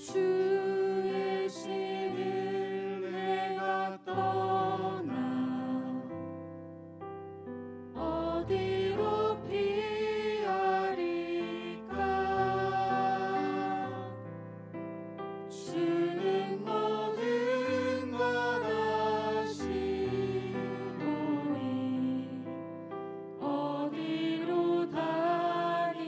주의 신을 내가 떠나 어디로 피하리까? 주는 모든 것 아시오니 어디로 다니리까?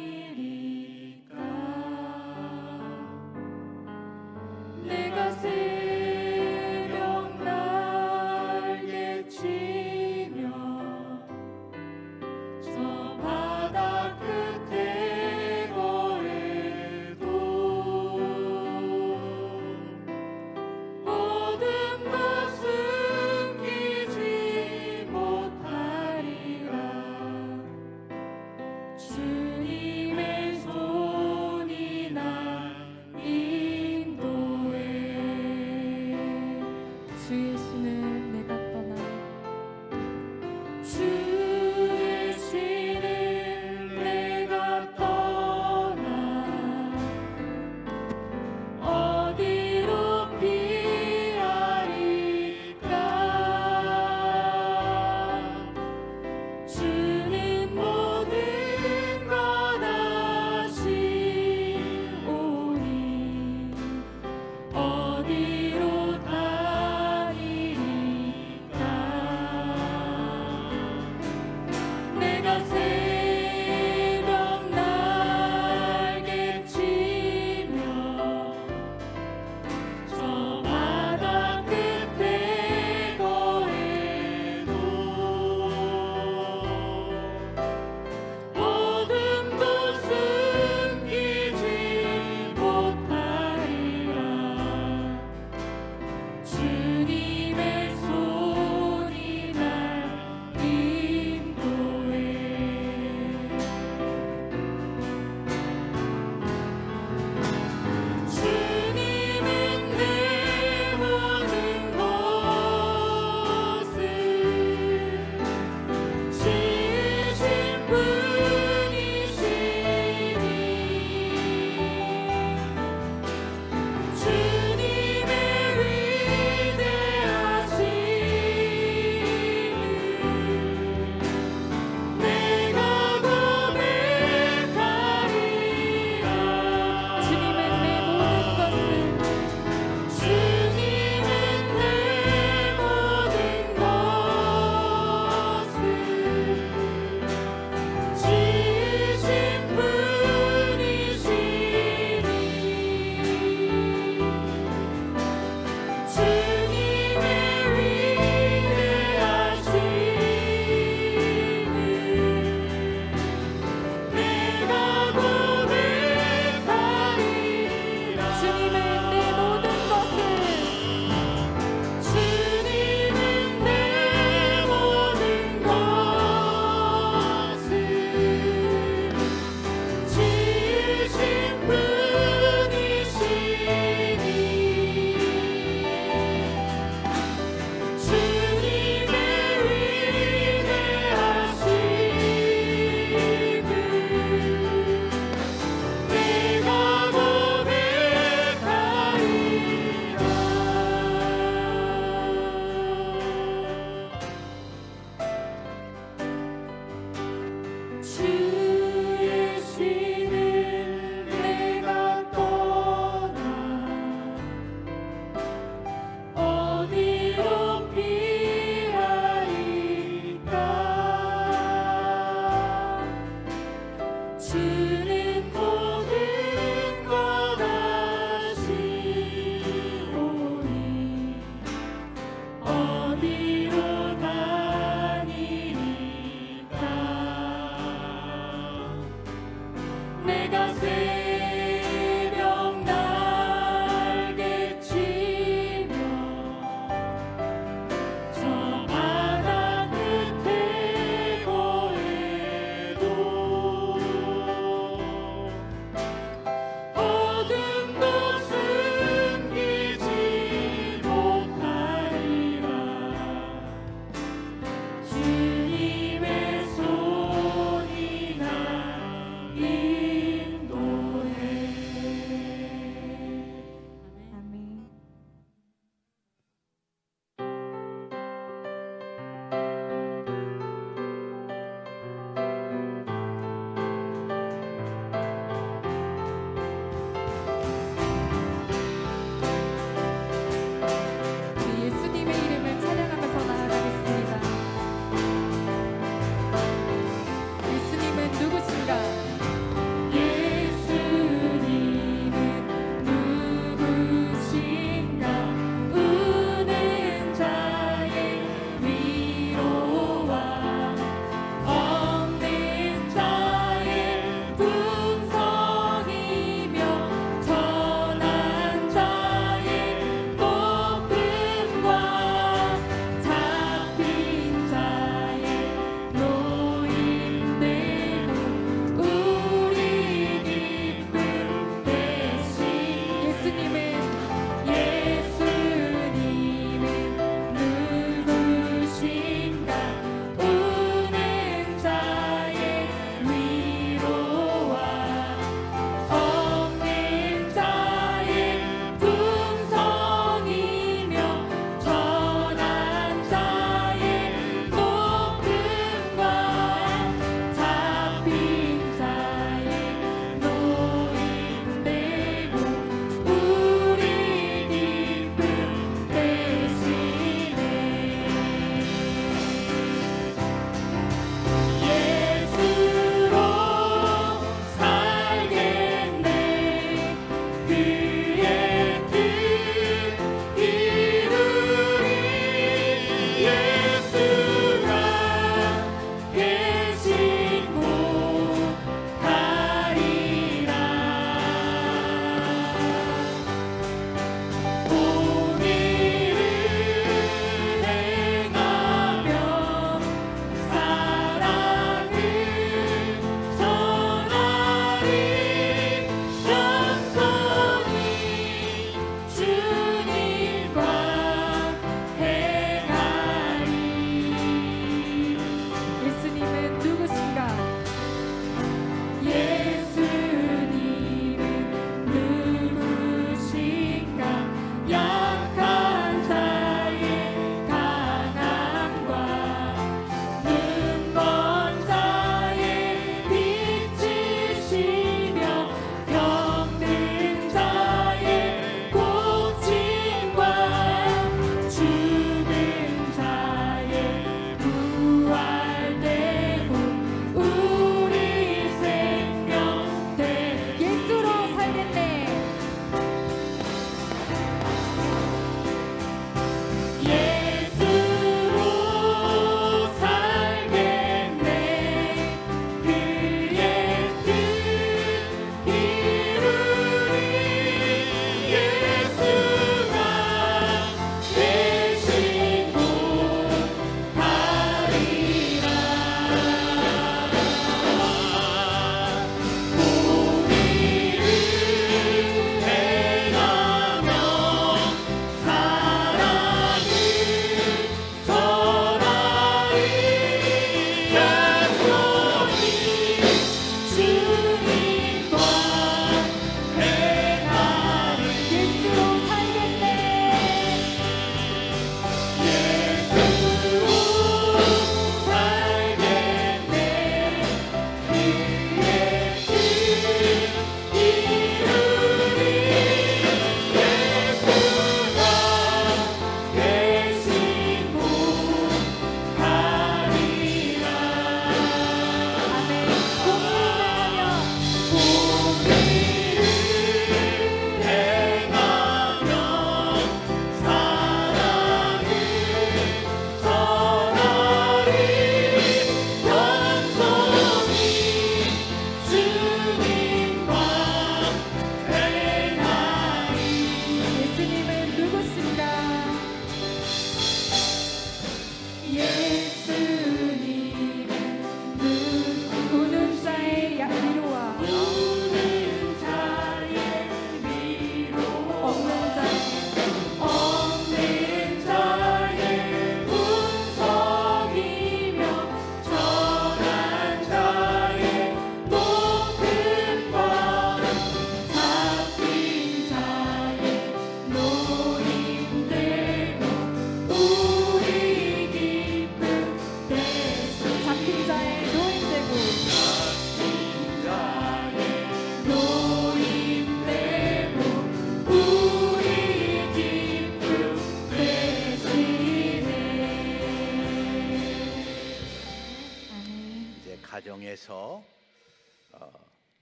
이어서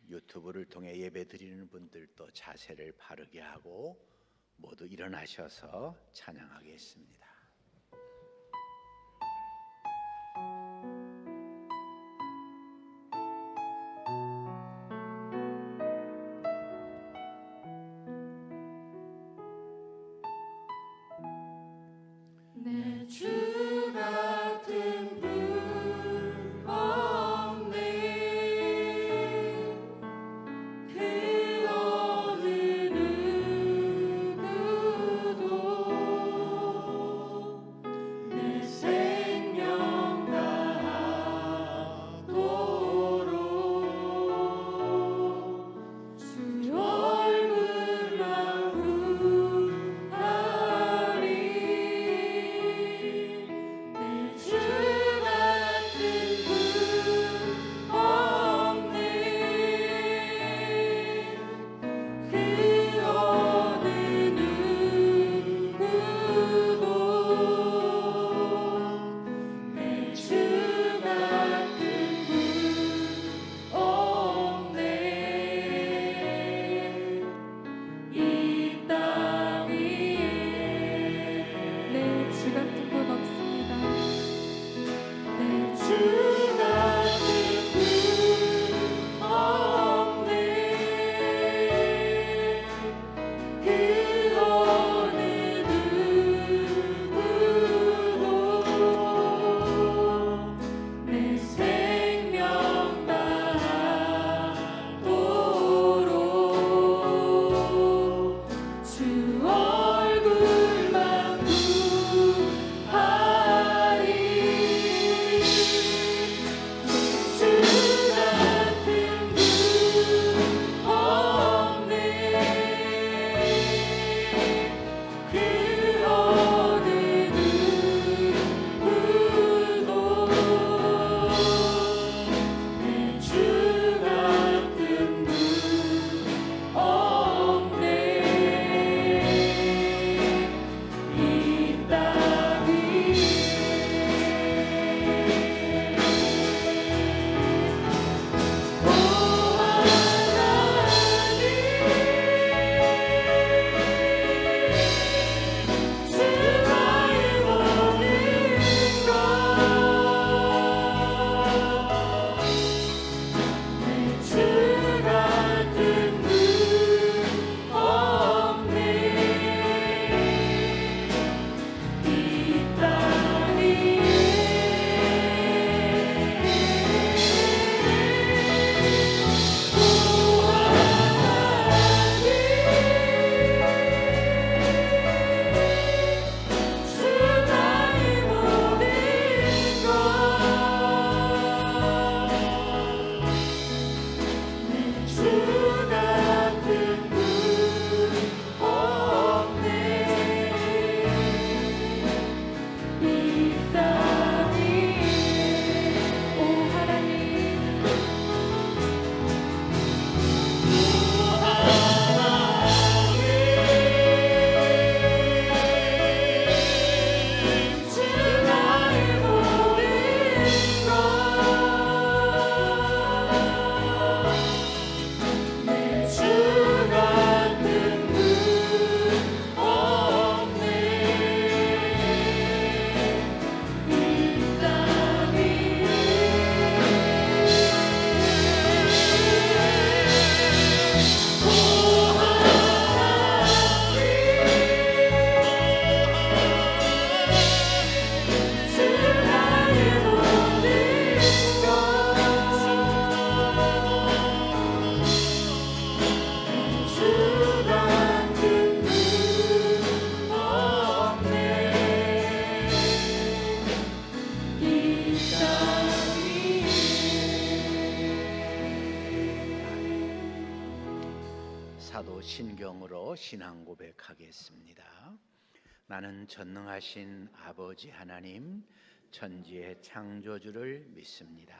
유튜브를 통해 예배 드리는 분들도 자세를 바르게 하고 모두 일어나셔서 찬양하겠습니다. 내 주 같은 분 없네. 그 어느 누구도 내 생명 다하도록 주 얼굴만 구하리. 내 주 같은 분 없네. 그 어느 누구도 내 주 같은 분 없네. 이 땅 위에 네, 주 같은 분 없습니다. 내 주 같은 분 없네. 그 어느 누구도 내 생명 다하도록 주 얼굴만 구하리. 주 같은 분 없네. 그 어느 누구도 내 주 같은 분 없네. 이 땅 위에 오 하나님, 주나의 모든 것 내 주 같은 분 없네. 이 땅 위에 오 하나님, 주나의 모든 것 내 주 같은 분 없네. 이 땅 위에 오 하나님, 주나의 모든 것 내 주 같은 분 없네. 이 땅 위에 오 하나님, 주나의 모든 것 주 같은 분 없네. 이 땅 위에 사도 신경으로 신앙 고백하겠습니다. 나는 전능하신 아버지 하나님 천지의 창조주를 믿습니다.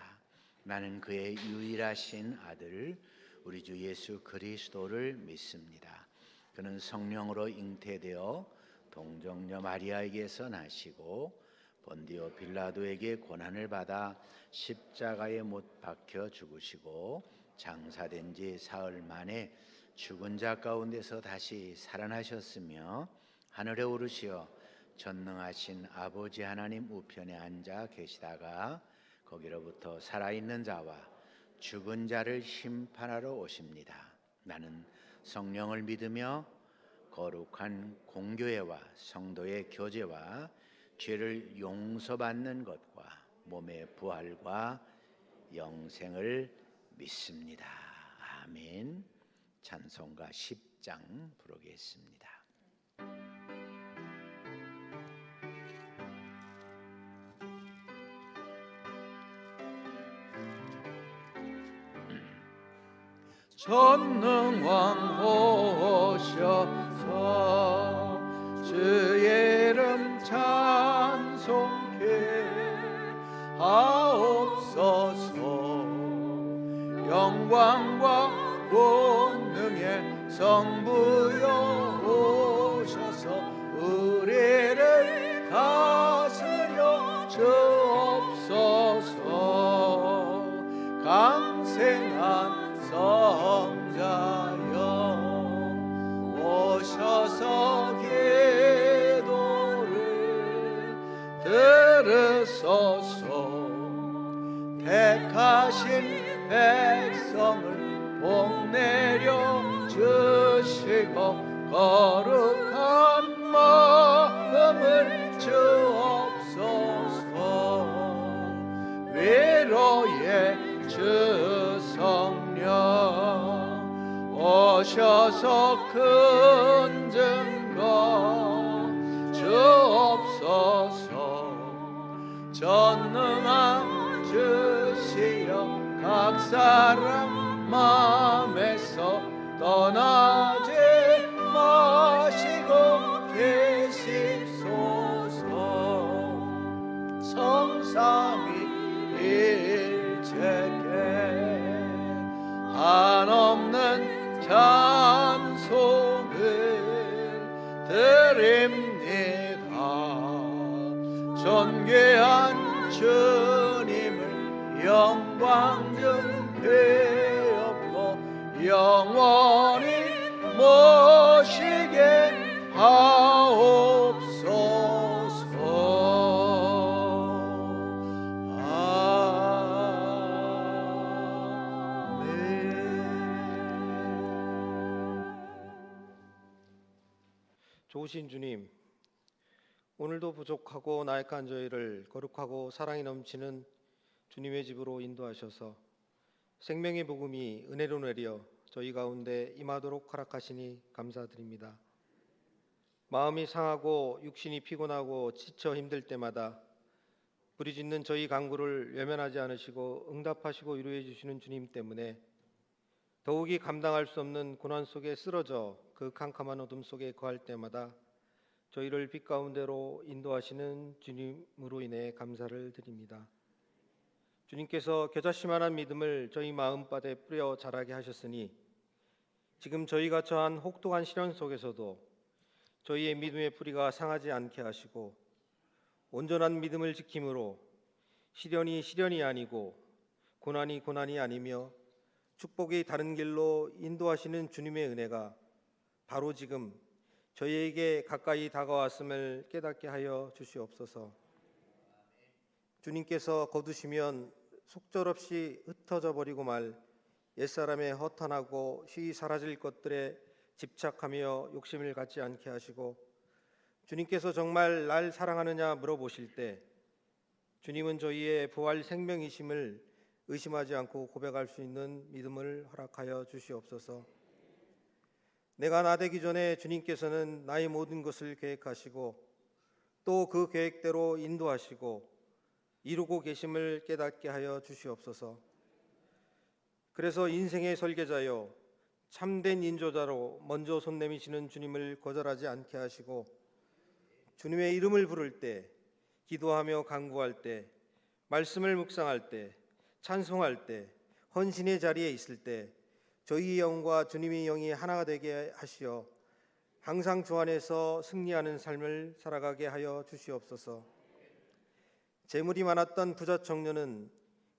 나는 그의 유일하신 아들 우리 주 예수 그리스도를 믿습니다. 그는 성령으로 잉태되어 동정녀 마리아에게서 나시고 본디오 빌라도에게 고난을 받아 십자가에 못 박혀 죽으시고 장사된 지 사흘 만에 죽은 자 가운데서 다시 살아나셨으며 하늘에 오르시어 전능하신 아버지 하나님 우편에 앉아 계시다가 거기로부터 살아있는 자와 죽은 자를 심판하러 오십니다. 나는 성령을 믿으며 거룩한 공교회와 성도의 교제와 죄를 용서받는 것과 몸의 부활과 영생을 믿습니다. 아멘. 찬송가 10장 부르겠습니다. 전능왕 오셔서 주의 이름 찬송케 하옵소서. 영광과 권능의 성부여 오셔서 우리를 다스려 주옵소서. 강생한 성자여 오셔서 기도를 들으소서. 택하신 백성을 복내려 주시고 거룩한 마음을 주옵소서. 위로의 주 성령 오셔서 큰 증거 주옵소서. 전능한 주시여 각 사람 마음에서 떠나지 마시고 계십소서. 성삼위일체께 한없는 찬송을 드립니다. 존귀한 주님을 영광 되었고 영원히 모시게 하옵소서. 좋으신 주님, 오늘도 부족하고 나약한 저희를 거룩하고 사랑이 넘치는 주님의 집으로 인도하셔서 생명의 복음이 은혜로 내려 저희 가운데 임하도록 허락하시니 감사드립니다. 마음이 상하고 육신이 피곤하고 지쳐 힘들 때마다 부르짖는 저희 간구를 외면하지 않으시고 응답하시고 위로해 주시는 주님 때문에 더욱이 감당할 수 없는 고난 속에 쓰러져 그 캄캄한 어둠 속에 거할 때마다 저희를 빛 가운데로 인도하시는 주님으로 인해 감사를 드립니다. 주님께서 겨자씨만한 믿음을 저희 마음바다에 뿌려 자라게 하셨으니 지금 저희가 처한 혹독한 시련 속에서도 저희의 믿음의 뿌리가 상하지 않게 하시고 온전한 믿음을 지킴으로 시련이 시련이 아니고 고난이 고난이 아니며 축복이 다른 길로 인도하시는 주님의 은혜가 바로 지금 저희에게 가까이 다가왔음을 깨닫게 하여 주시옵소서. 주님께서 거두시면 속절없이 흩어져 버리고 말 옛사람의 허탄하고 쉬이 사라질 것들에 집착하며 욕심을 갖지 않게 하시고 주님께서 정말 날 사랑하느냐 물어보실 때 주님은 저희의 부활 생명이심을 의심하지 않고 고백할 수 있는 믿음을 허락하여 주시옵소서. 내가 나되기 전에 주님께서는 나의 모든 것을 계획하시고 또 그 계획대로 인도하시고 이루고 계심을 깨닫게 하여 주시옵소서. 그래서 인생의 설계자여 참된 인조자로 먼저 손 내미시는 주님을 거절하지 않게 하시고 주님의 이름을 부를 때, 기도하며 간구할 때, 말씀을 묵상할 때, 찬송할 때, 헌신의 자리에 있을 때 저희의 영과 주님의 영이 하나가 되게 하시어 항상 주 안에서 승리하는 삶을 살아가게 하여 주시옵소서. 재물이 많았던 부자 청년은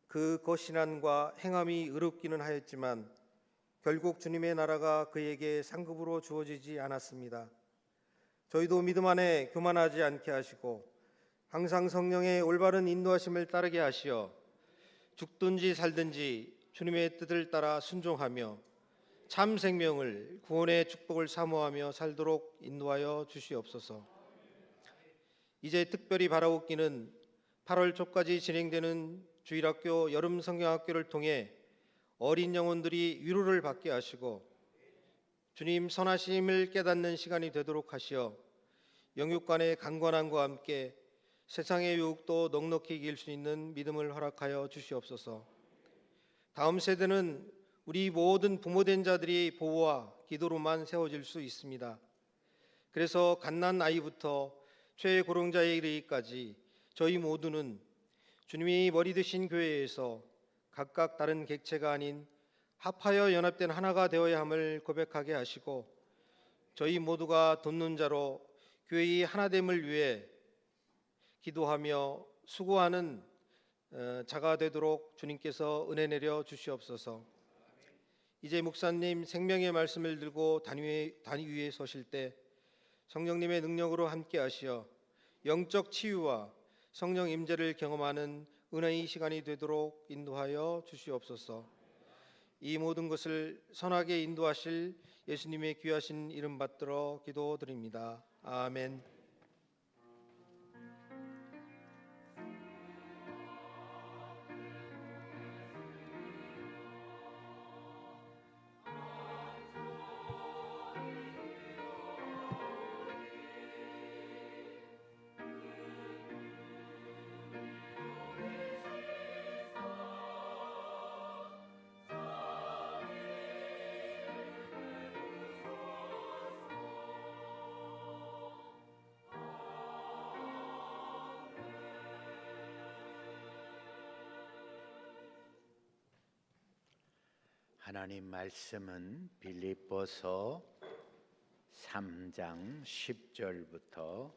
그 거신한과 행함이 의롭기는 하였지만 결국 주님의 나라가 그에게 상급으로 주어지지 않았습니다. 저희도 믿음 안에 교만하지 않게 하시고 항상 성령의 올바른 인도하심을 따르게 하시어 죽든지 살든지 주님의 뜻을 따라 순종하며 참 생명을 구원의 축복을 사모하며 살도록 인도하여 주시옵소서. 이제 특별히 바라옵기는 8월 초까지 진행되는 주일학교 여름 성경학교를 통해 어린 영혼들이 위로를 받게 하시고 주님 선하심을 깨닫는 시간이 되도록 하시어 영육간의 강건함과 함께 세상의 유혹도 넉넉히 이길 수 있는 믿음을 허락하여 주시옵소서. 다음 세대는 우리 모든 부모된 자들이 보호와 기도로만 세워질 수 있습니다. 그래서 갓난 아이부터 최고령자에 이르기까지 저희 모두는 주님이 머리 드신 교회에서 각각 다른 객체가 아닌 합하여 연합된 하나가 되어야 함을 고백하게 하시고 저희 모두가 돕는 자로 교회의 하나됨을 위해 기도하며 수고하는 자가 되도록 주님께서 은혜 내려 주시옵소서. 이제 목사님 생명의 말씀을 들고 단위 위에 서실 때 성령님의 능력으로 함께 하시어 영적 치유와 성령 임재를 경험하는 은혜의 시간이 되도록 인도하여 주시옵소서. 이 모든 것을 선하게 인도하실 예수님의 귀하신 이름 받들어 기도드립니다. 아멘. 하나님 말씀은 빌립보서 3장 10절부터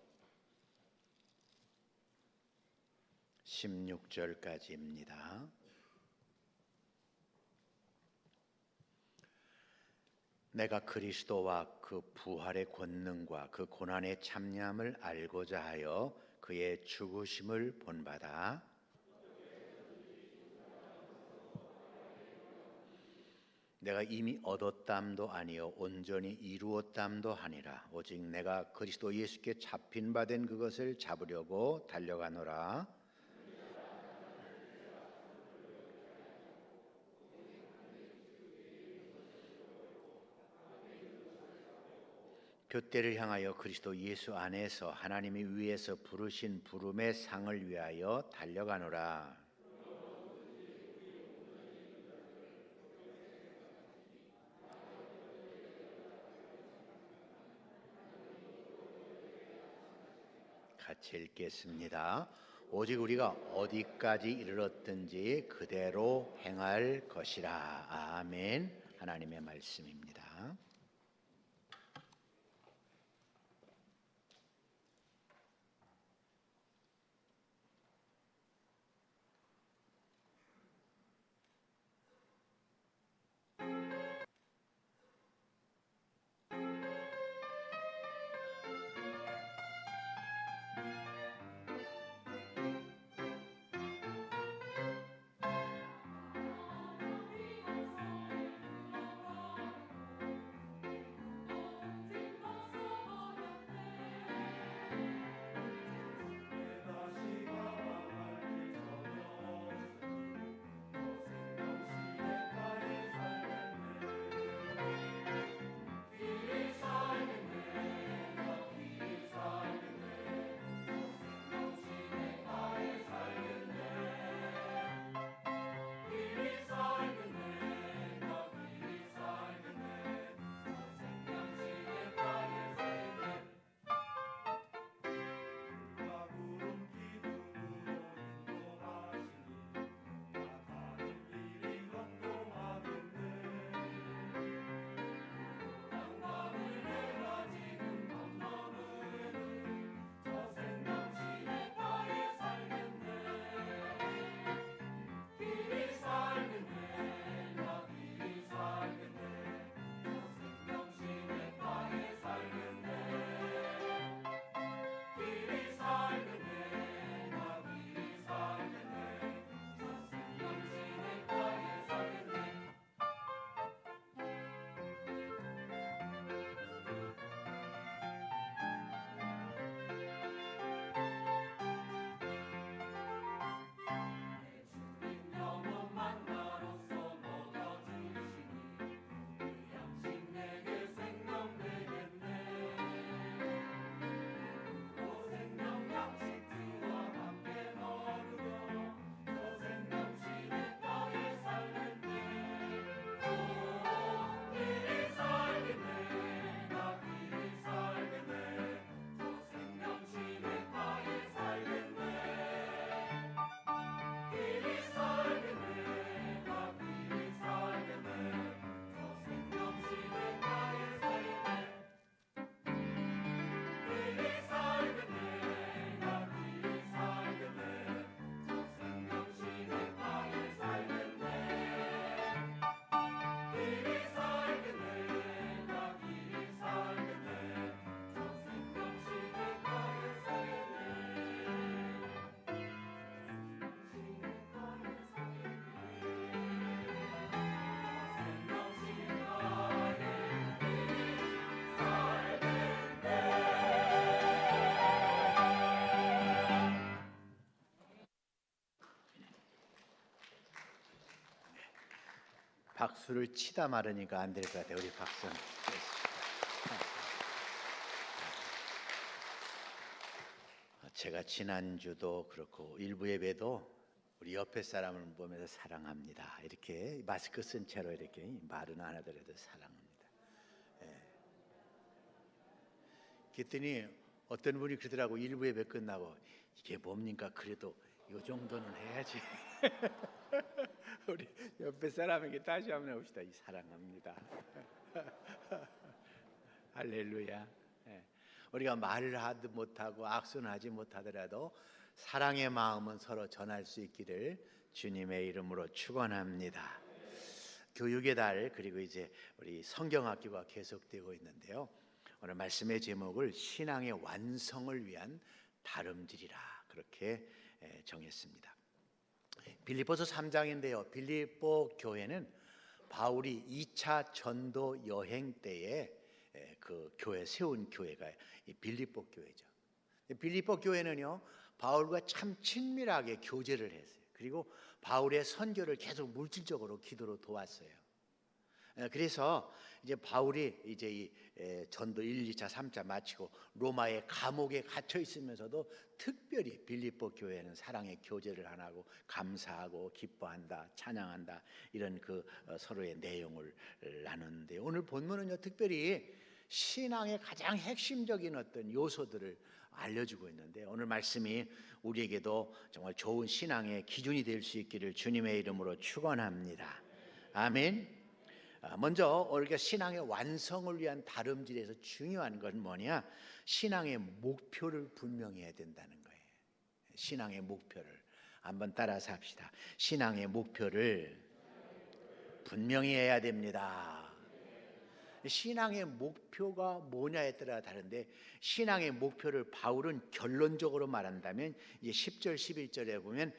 16절까지입니다. 내가 그리스도와 그 부활의 권능과 그 고난의 참념을 알고자 하여 그의 죽으심을 본받아 내가 이미 얻었담도 아니요 온전히 이루었담도 아니라 오직 내가 그리스도 예수께 잡힌 바 된 그것을 잡으려고 달려가노라. 둯대를 향하여 그리스도 예수 안에서 하나님이 위에서 부르신 부름의 상을 위하여 달려가노라. 같이 읽겠습니다. 오직 우리가 어디까지 이르렀든지 그대로 행할 것이라. 아멘. 하나님의 말씀입니다. 박수를 치다 말으니까 안 될 것 같아요. 우리 박수. 제가 지난주도 그렇고 일부 예배도 우리 옆에 사람을 보면서 사랑합니다. 이렇게 마스크 쓴 채로 이렇게 말은 안 하더라도 사랑합니다. 그랬더니 어떤 분이 그러더라고. 일부 예배 끝나고 이게 뭡니까? 그래도 이 정도는 해야지. 우리 옆에 사람에게 다시 한번 해봅시다. 이 사랑합니다. 할렐루야. 우리가 말을 하지 못하고 악수는 하지 못하더라도 사랑의 마음은 서로 전할 수 있기를 주님의 이름으로 축원합니다. 교육의 달 그리고 이제 우리 성경학교가 계속되고 있는데요. 오늘 말씀의 제목을 신앙의 완성을 위한 다름질이라 그렇게 정했습니다. 빌립보서 3장인데요. 빌립보 교회는 바울이 2차 전도 여행 때에 그 교회 세운 교회가 이 빌립보 교회죠. 빌립보 교회는요, 바울과 참 친밀하게 교제를 했어요. 그리고 바울의 선교를 계속 물질적으로 기도로 도왔어요. 그래서 이제 바울이 이제 이 전도 1, 2차, 3차 마치고 로마의 감옥에 갇혀 있으면서도 특별히 빌립보 교회는 사랑의 교제를 안 하고 감사하고 기뻐한다, 찬양한다 이런 그 서로의 내용을 나누는데 오늘 본문은요 특별히 신앙의 가장 핵심적인 어떤 요소들을 알려주고 있는데 오늘 말씀이 우리에게도 정말 좋은 신앙의 기준이 될 수 있기를 주님의 이름으로 축원합니다. 아멘. 먼저 우리가 신앙의 완성을 위한 다름질에서 중요한 건 뭐냐? 신앙의 목표를 분명히 해야 된다는 거예요. 신앙의 목표를 한번 따라서 합시다. 신앙의 목표를 분명히 해야 됩니다. 신앙의 목표가 뭐냐에 따라 다른데 신앙의 목표를 바울은 결론적으로 말한다면 이제 10절 11절에 보면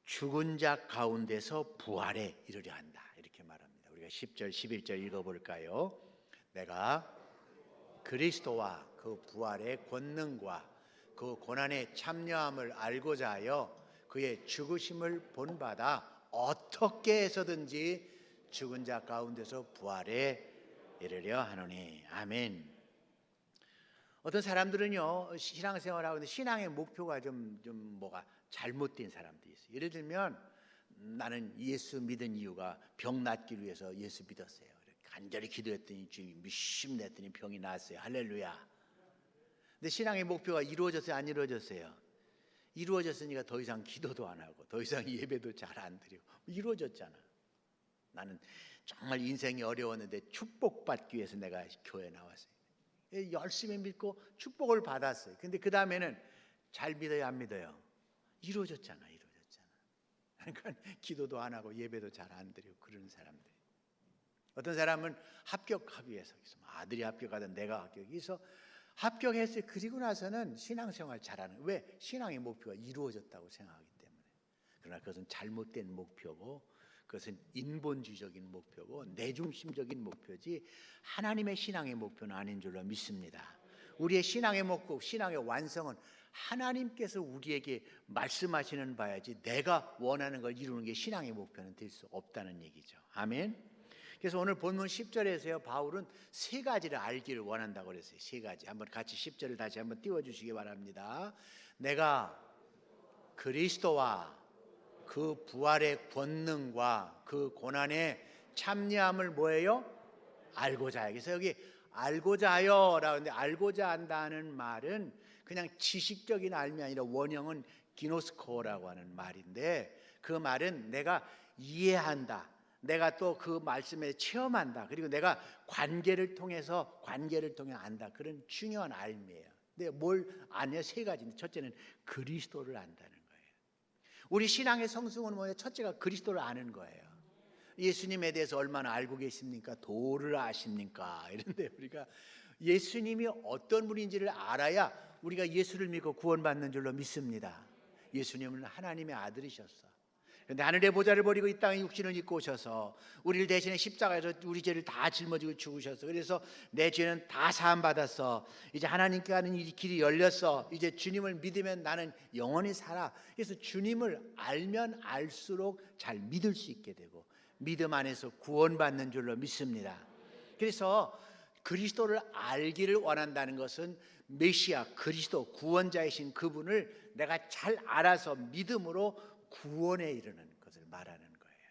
죽은 자 가운데서 부활에 이르려 한다 이렇게 말합니다. 우리가 10절 11절 읽어볼까요? 내가 그리스도와 그 부활의 권능과 그 고난의 참여함을 알고자 하여 그의 죽으심을 본받아 어떻게 해서든지 죽은 자 가운데서 부활에 이르려 하노니. 아멘. 어떤 사람들은요 신앙생활하고 있는데 신앙의 목표가 좀 뭐가 잘못된 사람들이 있어요. 예를 들면 나는 예수 믿은 이유가 병 낫기 위해서 예수 믿었어요. 간절히 기도했더니 주님 믿음냈더니 병이 나았어요. 할렐루야. 근데 신앙의 목표가 이루어졌어요? 안 이루어졌어요? 이루어졌으니까 더 이상 기도도 안 하고 더 이상 예배도 잘 안 드리고 이루어졌잖아. 나는 정말 인생이 어려웠는데 축복받기 위해서 내가 교회에 나왔어요. 열심히 믿고 축복을 받았어요. 근데 그 다음에는 잘 믿어요 안 믿어요? 이루어졌잖아. 그러니까 기도도 안 하고 예배도 잘 안 드리고 그러는 사람들. 어떤 사람은 합격하기 위해서 아들이 합격하든 내가 합격해서 합격했어요. 그리고 나서는 신앙생활 잘하는. 왜? 신앙의 목표가 이루어졌다고 생각하기 때문에. 그러나 그것은 잘못된 목표고 그것은 인본주의적인 목표고 내중심적인 목표지 하나님의 신앙의 목표는 아닌 줄로 믿습니다. 우리의 신앙의 목표, 신앙의 완성은 하나님께서 우리에게 말씀하시는 바야지 내가 원하는 걸 이루는 게 신앙의 목표는 될 수 없다는 얘기죠. 아멘. 그래서 오늘 본문 10절에서요 바울은 세 가지를 알기를 원한다고 그랬어요. 세 가지. 한번 같이 10절을 다시 한번 띄워주시기 바랍니다. 내가 그리스도와 그 부활의 권능과 그 고난의 참여함을 뭐예요? 알고자 하여. 그래서 여기 알고자 하여라고 하는데 알고자 한다는 말은 그냥 지식적인 알미 아니라 원형은 기노스코라고 하는 말인데 그 말은 내가 이해한다. 내가 또 그 말씀에 체험한다. 그리고 내가 관계를 통해 안다. 그런 중요한 알미예요. 근데 뭘 아냐? 세 가지인데 첫째는 그리스도를 안다는 거예요. 우리 신앙의 성승은 뭐예요? 첫째가 그리스도를 아는 거예요. 예수님에 대해서 얼마나 알고 계십니까? 도를 아십니까? 이런데 우리가 예수님이 어떤 분인지를 알아야 우리가 예수를 믿고 구원받는 줄로 믿습니다. 예수님은 하나님의 아들이셨어. 그런데 하늘의 보좌를 버리고 이 땅에 육신을 입고 오셔서 우리를 대신에 십자가에서 우리 죄를 다 짊어지고 죽으셨어. 그래서 내 죄는 다 사함 받았어. 이제 하나님께 가는 이 길이 열렸어. 이제 주님을 믿으면 나는 영원히 살아. 그래서 주님을 알면 알수록 잘 믿을 수 있게 되고 믿음 안에서 구원받는 줄로 믿습니다. 그래서 그리스도를 알기를 원한다는 것은 메시아 그리스도 구원자이신 그분을 내가 잘 알아서 믿음으로 구원에 이르는 것을 말하는 거예요.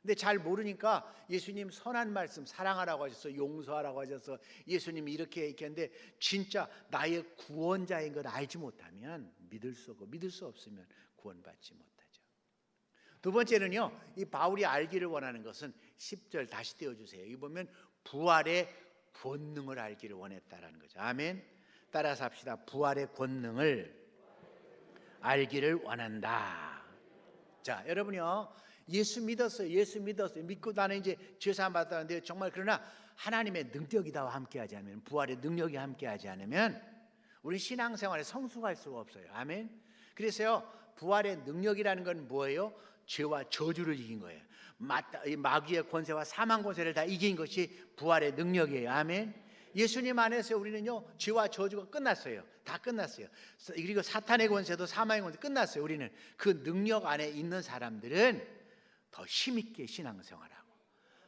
근데 잘 모르니까 예수님 선한 말씀 사랑하라고 하셔서 용서하라고 하셔서 예수님이 이렇게 얘기했는데 진짜 나의 구원자인 걸 알지 못하면 믿을 수 없고 믿을 수 없으면 구원받지 못하죠. 두 번째는요, 이 바울이 알기를 원하는 것은 10절 다시 띄워주세요. 여기 보면 부활의 권능을 알기를 원했다라는 거죠. 아멘. 따라서 합시다. 부활의 권능을 알기를 원한다. 자, 여러분요, 예수 믿었어요. 믿고 나는 이제 죄사함 받았는데 정말 그러나 하나님의 능력이다와 함께하지 않으면, 부활의 능력이 함께하지 않으면 우리 신앙생활에 성숙할 수가 없어요. 아멘. 그래서요, 부활의 능력이라는 건 뭐예요? 죄와 저주를 이긴 거예요. 마귀의 권세와 사망 권세를 다 이긴 것이 부활의 능력이에요. 아멘. 예수님 안에서 우리는요, 죄와 저주가 끝났어요. 다 끝났어요. 그리고 사탄의 권세도 사망의 권세 끝났어요. 우리는 그 능력 안에 있는 사람들은 더 힘있게 신앙생활하고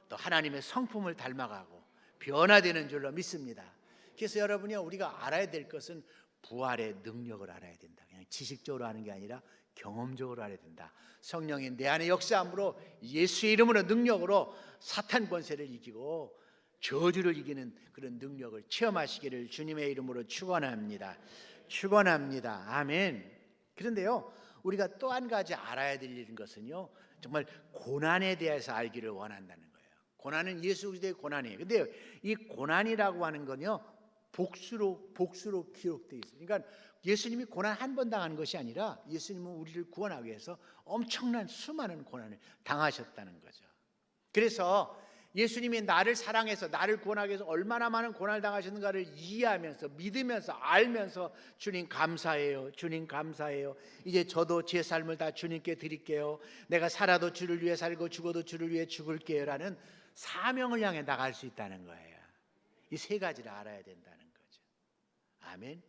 또 하나님의 성품을 닮아가고 변화되는 줄로 믿습니다. 그래서 여러분이요, 우리가 알아야 될 것은 부활의 능력을 알아야 된다. 그냥 지식적으로 하는 게 아니라 경험적으로 알아야 된다. 성령이 내 안에 역사함으로 예수의 이름으로 능력으로 사탄 권세를 이기고 저주를 이기는 그런 능력을 체험하시기를 주님의 이름으로 축원합니다. 축원합니다. 아멘. 그런데요, 우리가 또 한 가지 알아야 될 것은요, 정말 고난에 대해서 알기를 원한다는 거예요. 고난은 예수 그리스도의 고난이에요. 근데 이 고난이라고 하는 건요, 복수로 기록되어 있어요. 그러니까 예수님이 고난 한 번 당한 것이 아니라 예수님은 우리를 구원하기 위해서 엄청난 수많은 고난을 당하셨다는 거죠. 그래서 예수님이 나를 사랑해서 나를 구원하기 위해서 얼마나 많은 고난을 당하셨는가를 이해하면서 믿으면서 알면서 주님 감사해요. 주님 감사해요. 이제 저도 제 삶을 다 주님께 드릴게요. 내가 살아도 주를 위해 살고 죽어도 주를 위해 죽을게요 라는 사명을 향해 나갈 수 있다는 거예요. 이 세 가지를 알아야 된다는 거죠. 아멘.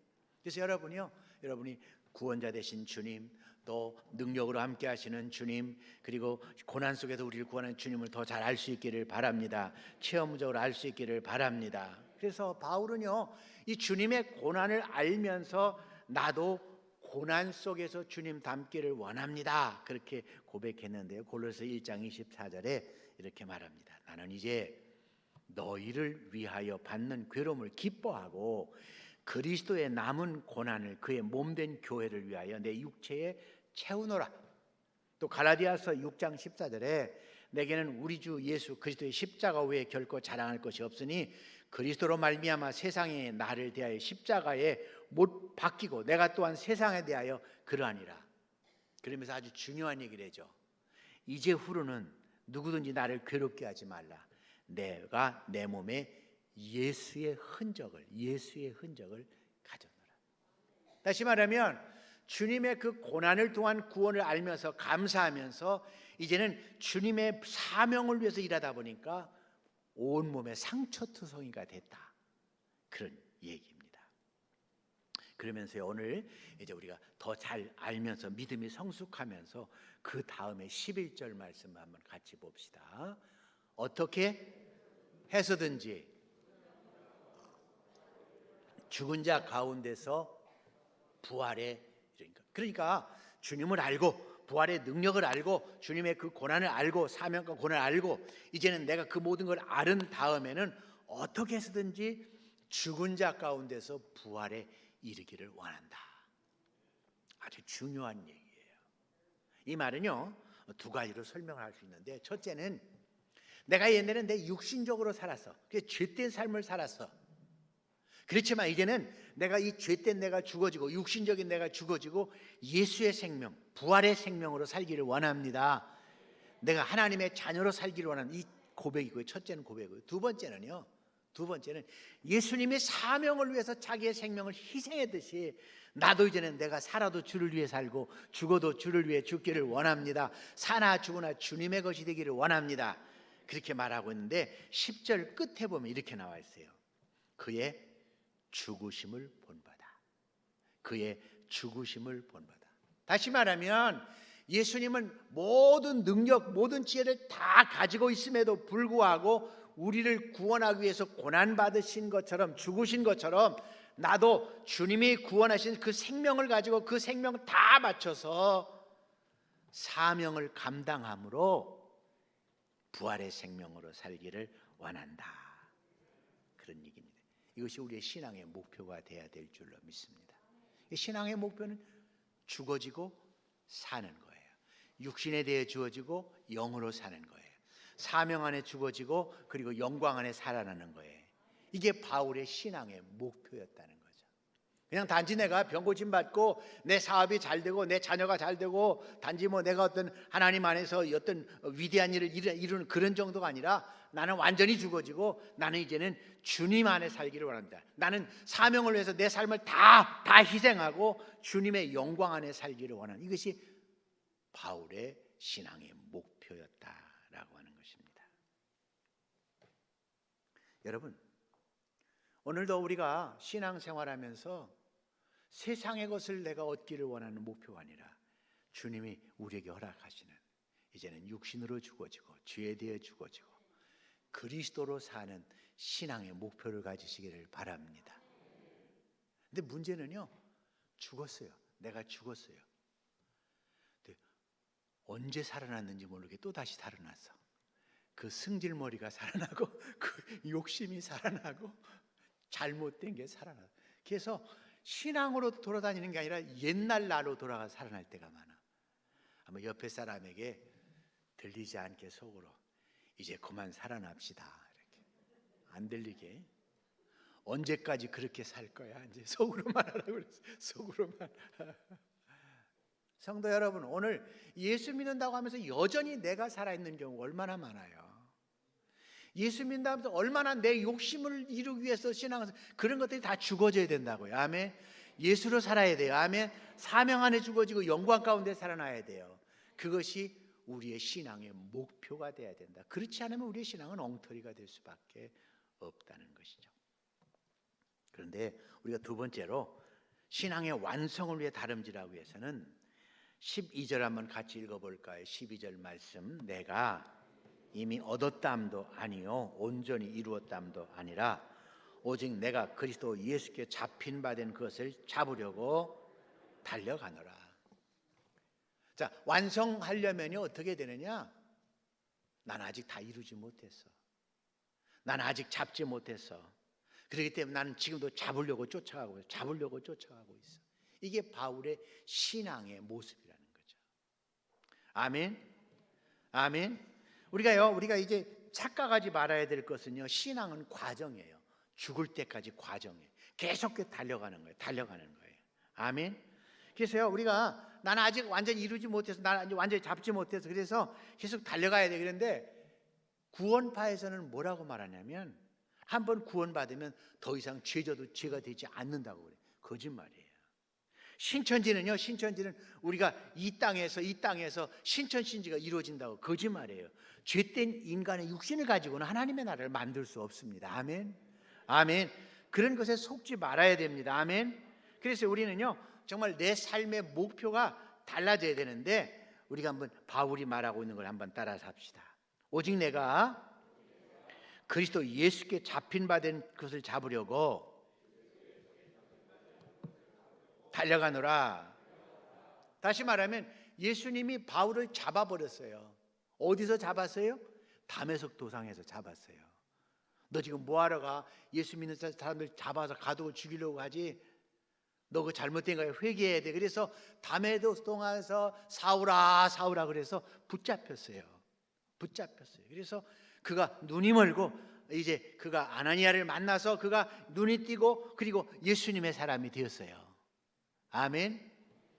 그래서 여러분이 구원자 되신 주님, 또 능력으로 함께 하시는 주님, 그리고 고난 속에서 우리를 구하는 주님을 더 잘 알 수 있기를 바랍니다. 체험적으로 알 수 있기를 바랍니다. 그래서 바울은요, 이 주님의 고난을 알면서 나도 고난 속에서 주님 닮기를 원합니다. 그렇게 고백했는데요. 골로새 1장 24절에 이렇게 말합니다. 나는 이제 너희를 위하여 받는 괴로움을 기뻐하고 그리스도의 남은 고난을 그의 몸된 교회를 위하여 내 육체에 채우노라. 또 갈라디아서 6장 14절에 내게는 우리 주 예수 그리스도의 십자가 외에 결코 자랑할 것이 없으니 그리스도로 말미암아 세상에 나를 대하여 십자가에 못 박히고 내가 또한 세상에 대하여 그러하니라. 그러면서 아주 중요한 얘기를 해줘. 이제 후로는 누구든지 나를 괴롭게 하지 말라. 내가 내 몸에 예수의 흔적을 가졌노라. 다시 말하면 주님의 그 고난을 통한 구원을 알면서 감사하면서 이제는 주님의 사명을 위해서 일하다 보니까 온몸에 상처투성이가 됐다. 그런 얘기입니다. 그러면서 오늘 이제 우리가 더 잘 알면서 믿음이 성숙하면서 그 다음에 11절 말씀 한번 같이 봅시다. 어떻게 해서든지 죽은 자 가운데서 부활에 이르니까. 그러니까 주님을 알고 부활의 능력을 알고 주님의 그 고난을 알고 사명과 고난을 알고 이제는 내가 그 모든 걸 아는 다음에는 어떻게 해서든지 죽은 자 가운데서 부활에 이르기를 원한다. 아주 중요한 얘기예요. 이 말은요, 두 가지로 설명을 할 수 있는데, 첫째는 내가 옛날에는 내 육신적으로 살았어. 그래서 죄된 삶을 살았어. 그렇지만 이제는 내가 이 죄된 내가 죽어지고 육신적인 내가 죽어지고 예수의 생명, 부활의 생명으로 살기를 원합니다. 내가 하나님의 자녀로 살기를 원하는 이 고백이고요. 첫째는 고백이고요. 두 번째는 예수님의 사명을 위해서 자기의 생명을 희생했듯이 나도 이제는 내가 살아도 주를 위해 살고 죽어도 주를 위해 죽기를 원합니다. 사나 죽으나 주님의 것이 되기를 원합니다. 그렇게 말하고 있는데 10절 끝에 보면 이렇게 나와 있어요. 그의 죽으심을 본받아. 그의 죽으심을 본받아. 다시 말하면 예수님은 모든 능력, 모든 지혜를 다 가지고 있음에도 불구하고 우리를 구원하기 위해서 고난받으신 것처럼, 죽으신 것처럼 나도 주님이 구원하신 그 생명을 가지고 그 생명을 다 바쳐서 사명을 감당함으로 부활의 생명으로 살기를 원한다. 그런 얘기입니다. 이것이 우리의 신앙의 목표가 되어야 될 줄로 믿습니다. 신앙의 목표는 죽어지고 사는 거예요. 육신에 대해 주어지고 영으로 사는 거예요. 사명 안에 죽어지고 그리고 영광 안에 살아나는 거예요. 이게 바울의 신앙의 목표였다는 거죠. 그냥 단지 내가 병고침 받고 내 사업이 잘 되고 내 자녀가 잘 되고 단지 뭐 내가 어떤 하나님 안에서 어떤 위대한 일을 이루는 그런 정도가 아니라 나는 완전히 죽어지고 나는 이제는 주님 안에 살기를 원합니다. 나는 사명을 위해서 내 삶을 다 희생하고 주님의 영광 안에 살기를 원하는, 이것이 바울의 신앙의 목표였다라고 하는 것입니다. 여러분, 오늘도 우리가 신앙생활하면서 세상의 것을 내가 얻기를 원하는 목표가 아니라 주님이 우리에게 허락하시는, 이제는 육신으로 죽어지고 죄에 대해 죽어지고 그리스도로 사는 신앙의 목표를 가지시기를 바랍니다. 근데 문제는요, 죽었어요. 내가 죽었어요. 근데 언제 살아났는지 모르게 또 다시 살아났어. 그 승질머리가 살아나고 그 욕심이 살아나고 잘못된 게 살아나. 그래서 신앙으로 돌아다니는 게 아니라 옛날 나로 돌아가 살아날 때가 많아. 아마 옆에 사람에게 들리지 않게 속으로 이제 그만 살아납시다, 이렇게 안 들리게. 언제까지 그렇게 살 거야? 이제 속으로만 하라고 그랬어. 속으로만. 성도 여러분, 오늘 예수 믿는다고 하면서 여전히 내가 살아있는 경우 얼마나 많아요. 예수 믿는다 하면서 얼마나 내 욕심을 이루기 위해서 신앙을, 그런 것들이 다 죽어져야 된다고요. 아멘. 예수로 살아야 돼요. 아멘. 사명 안에 죽어지고 영광 가운데 살아나야 돼요. 그것이 우리의 신앙의 목표가 돼야 된다. 그렇지 않으면 우리의 신앙은 엉터리가 될 수밖에 없다는 것이죠. 그런데 우리가 두 번째로 신앙의 완성을 위해 다름질하기 위해서는 12절 한번 같이 읽어볼까요? 12절 말씀, 내가 이미 얻었담도 아니요 온전히 이루었담도 아니라 오직 내가 그리스도 예수께 잡힌 바 된 것을 잡으려고 달려가노라. 자, 완성하려면요 어떻게 되느냐? 난 아직 다 이루지 못했어. 난 아직 잡지 못했어. 그렇기 때문에 나는 지금도 잡으려고 쫓아가고 있어. 이게 바울의 신앙의 모습이라는 거죠. 아멘. 아멘. 우리가 이제 착각하지 말아야 될 것은요, 신앙은 과정이에요. 죽을 때까지 과정이에요. 계속 달려가는 거예요. 아멘. 그래서요, 우리가 나는 아직 완전히 이루지 못해서, 나는 완전히 잡지 못해서 그래서 계속 달려가야 돼. 그런데 구원파에서는 뭐라고 말하냐면, 한번 구원받으면 더 이상 죄져도 죄가 되지 않는다고 그래요. 거짓말이에요. 신천지는 우리가 이 땅에서 신천신지가 이루어진다고, 거짓말이에요. 죄된 인간의 육신을 가지고는 하나님의 나라를 만들 수 없습니다. 아멘. 아멘. 그런 것에 속지 말아야 됩니다. 아멘. 그래서 우리는요, 정말 내 삶의 목표가 달라져야 되는데, 우리가 한번 바울이 말하고 있는 걸 한번 따라서 합시다. 오직 내가 그리스도 예수께 잡힌 바 된 것을 잡으려고 달려가노라. 다시 말하면 예수님이 바울을 잡아버렸어요. 어디서 잡았어요? 다메섹 도상에서 잡았어요. 너 지금 뭐하러 가? 예수 믿는 사람들 잡아서 가두고 죽이려고 하지? 너 그 잘못된 거야. 회개해야 돼. 그래서 다메섹 동안에서 사울아 그래서 붙잡혔어요. 그래서 그가 눈이 멀고 이제 그가 아나니아를 만나서 그가 눈이 띄고 그리고 예수님의 사람이 되었어요. 아멘.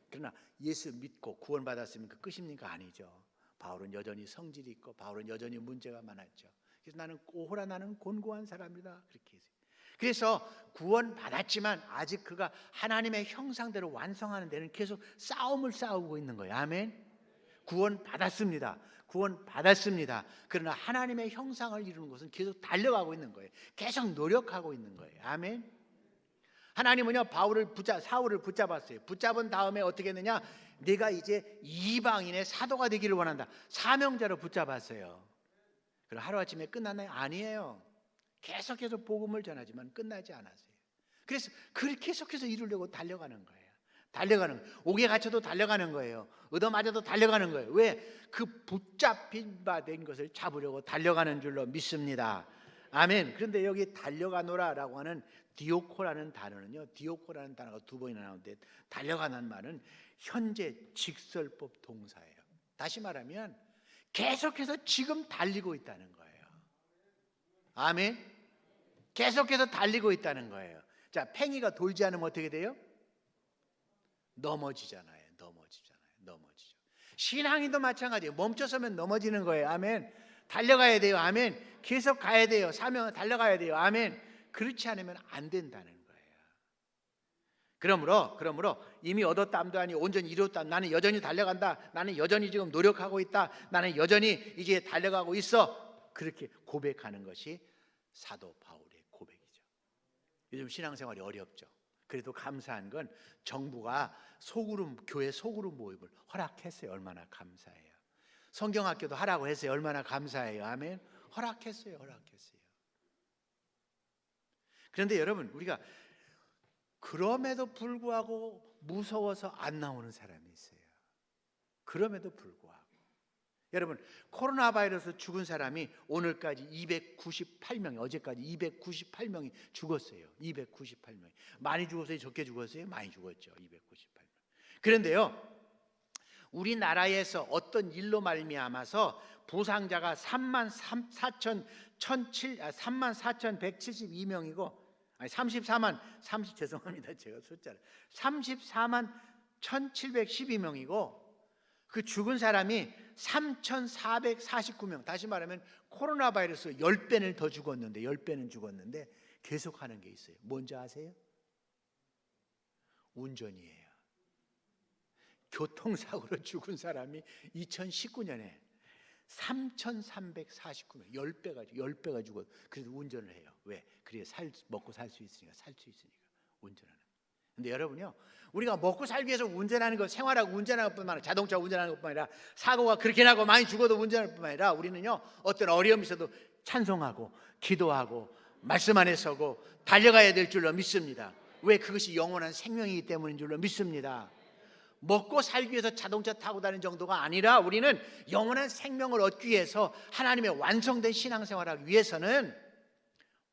그러나 예수 믿고 구원받았으면 그 끝입니까? 아니죠. 바울은 여전히 성질이 있고 바울은 여전히 문제가 많았죠. 그래서 나는 오호라 나는 곤고한 사람이다, 그렇게 했어요. 그래서 구원받았지만 아직 그가 하나님의 형상대로 완성하는 데는 계속 싸움을 싸우고 있는 거예요. 아멘. 구원받았습니다. 그러나 하나님의 형상을 이루는 것은 계속 달려가고 있는 거예요. 계속 노력하고 있는 거예요. 아멘. 하나님은요 사울을 붙잡았어요. 붙잡은 다음에 어떻게 했느냐? 내가 이제 이방인의 사도가 되기를 원한다. 사명자로 붙잡았어요. 그럼 하루아침에 끝났나요? 아니에요. 계속해서 복음을 전하지만 끝나지 않았어요. 그래서 그를 계속해서 이루려고 달려가는 거예요. 옥에 갇혀도 달려가는 거예요. 얻어맞아도 달려가는 거예요. 왜? 그 붙잡힌 바 된 것을 잡으려고 달려가는 줄로 믿습니다. 아멘. 그런데 여기 달려가노라라고 하는 디오코라는 단어는요, 디오코라는 단어가 두 번이나 나오는데, 달려가는 말은 현재 직설법 동사예요. 다시 말하면 계속해서 지금 달리고 있다는 거예요. 아멘. 계속해서 달리고 있다는 거예요. 자, 팽이가 돌지 않으면 어떻게 돼요? 넘어지잖아요. 넘어지죠. 신앙인도 마찬가지예요. 멈춰서면 넘어지는 거예요. 아멘. 달려가야 돼요. 아멘. 계속 가야 돼요. 사명을 달려가야 돼요. 아멘. 그렇지 않으면 안 된다는 거예요. 그러므로 이미 얻었담도 아니 온전히 이루었다. 나는 여전히 달려간다. 나는 여전히 지금 노력하고 있다. 나는 여전히 이제 달려가고 있어. 그렇게 고백하는 것이 사도 바울의 고백이죠. 요즘 신앙생활이 어렵죠. 그래도 감사한 건 정부가 교회 소그룹 모임을 허락했어요. 얼마나 감사해요. 성경학교도 하라고 했어요. 얼마나 감사해요. 아멘. 허락했어요. 그런데 여러분, 우리가 그럼에도 불구하고 무서워서 안 나오는 사람이 있어요. 그럼에도 불구하고 여러분, 코로나 바이러스 죽은 사람이 오늘까지 298명이, 어제까지 298명이 죽었어요. 298명이. 많이 죽었어요? 적게 죽었어요? 많이 죽었죠. 298명. 그런데요, 우리나라에서 어떤 일로 말미암아서 부상자가 34,172명이고, 죄송합니다. 제가 숫자를 34만 1,712명이고, 그 죽은 사람이 3,449명. 다시 말하면 코로나 바이러스 10배는 더 죽었는데, 10배는 죽었는데 계속하는 게 있어요. 뭔지 아세요? 운전이에요. 교통사고로 죽은 사람이 2019년에 3,349명, 10배가 죽어. 그래서 운전을 해요. 왜? 그래야 먹고 살 수 있으니까, 운전하는. 근데 여러분요, 우리가 먹고 살기 위해서 운전하는 거, 생활하고 운전하는 것뿐만 아니라, 자동차 운전하는 것뿐만 아니라, 사고가 그렇게 나고 많이 죽어도 운전할 뿐만 아니라, 우리는요, 어떤 어려움이 있어도 찬송하고 기도하고 말씀 안에 서고 달려가야 될 줄로 믿습니다. 왜? 그것이 영원한 생명이기 때문인 줄로 믿습니다. 먹고 살기 위해서 자동차 타고 다니는 정도가 아니라, 우리는 영원한 생명을 얻기 위해서, 하나님의 완성된 신앙생활을 하기 위해서는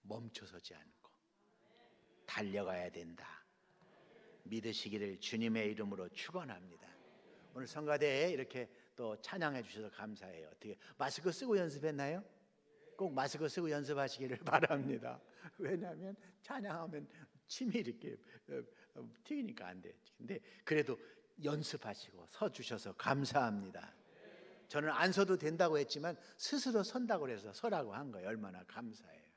멈춰서지 않고 달려가야 된다. 믿으시기를 주님의 이름으로 축원합니다. 오늘 성가대에 이렇게 또 찬양해 주셔서 감사해요. 어떻게 마스크 쓰고 연습했나요? 꼭 마스크 쓰고 연습하시기를 바랍니다. 왜냐하면 찬양하면 침이 이렇게 튀기니까 안 돼요. 근데 그래도 연습하시고 서 주셔서 감사합니다. 저는 안 서도 된다고 했지만 스스로 선다고 해서 서라고 한 거예요. 얼마나 감사해요.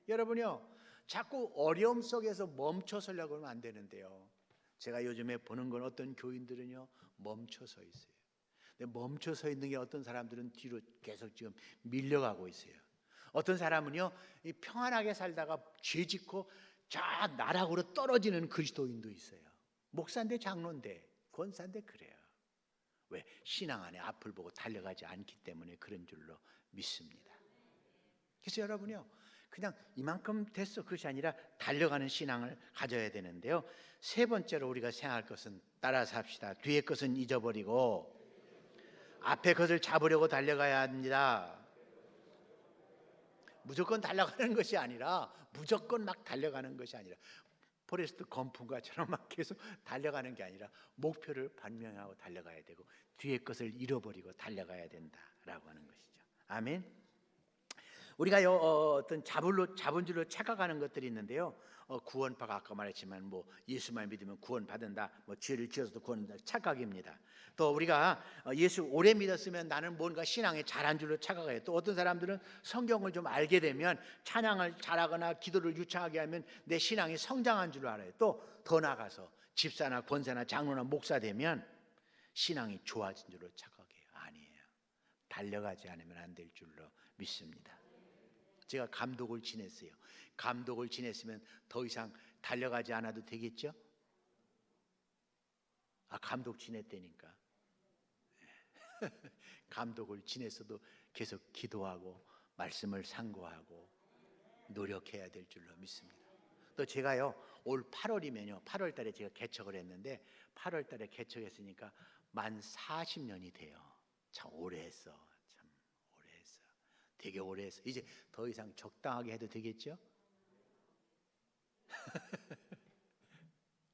여러분요, 자꾸 어려움 속에서 멈춰 서려고 하면 안 되는데요. 제가 요즘에 보는 건 어떤 교인들은요, 멈춰 서 있어요. 근데 멈춰 서 있는 게 어떤 사람들은 뒤로 계속 지금 밀려가고 있어요. 어떤 사람은요, 평안하게 살다가 죄 짓고 저 나락으로 떨어지는 그리스도인도 있어요. 목사인데, 장로인데, 권사인데 그래요. 왜? 신앙 안에 앞을 보고 달려가지 않기 때문에 그런 줄로 믿습니다. 그래서 여러분요, 그냥 이만큼 됐어, 그것이 아니라 달려가는 신앙을 가져야 되는데요. 세 번째로 우리가 생각할 것은, 따라서 합시다. 뒤의 것은 잊어버리고 앞의 것을 잡으려고 달려가야 합니다. 무조건 달려가는 것이 아니라, 무조건 막 달려가는 것이 아니라, 포레스트 검프가처럼 막 계속 달려가는 게 아니라 목표를 반명하고 달려가야 되고, 뒤의 것을 잃어버리고 달려가야 된다라고 하는 것이죠. 아멘. 우리가 어떤 잡은 줄로 착각하는 것들이 있는데요. 구원파가 아까 말했지만 뭐 예수만 믿으면 구원 받는다, 뭐 죄를 지어서도 구원한다, 착각입니다. 또 우리가 예수 오래 믿었으면 나는 뭔가 신앙에 잘한 줄로 착각해요. 또 어떤 사람들은 성경을 좀 알게 되면 찬양을 잘하거나 기도를 유창하게 하면 내 신앙이 성장한 줄로 알아요. 또 더 나아가서 집사나 권사나 장로나 목사 되면 신앙이 좋아진 줄로 착각해요. 아니에요. 달려가지 않으면 안 될 줄로 믿습니다. 제가 감독을 지냈어요. 감독을 지냈으면 더 이상 달려가지 않아도 되겠죠? 감독 지냈다니까. 감독을 지냈어도 계속 기도하고 말씀을 상고하고 노력해야 될 줄로 믿습니다. 또 제가요, 올 8월이면요, 8월 달에 제가 개척을 했는데 8월 달에 개척했으니까 만 40년이 돼요. 참 오래 했어. 참 오래 했어. 되게 오래 했어. 이제 더 이상 적당하게 해도 되겠죠?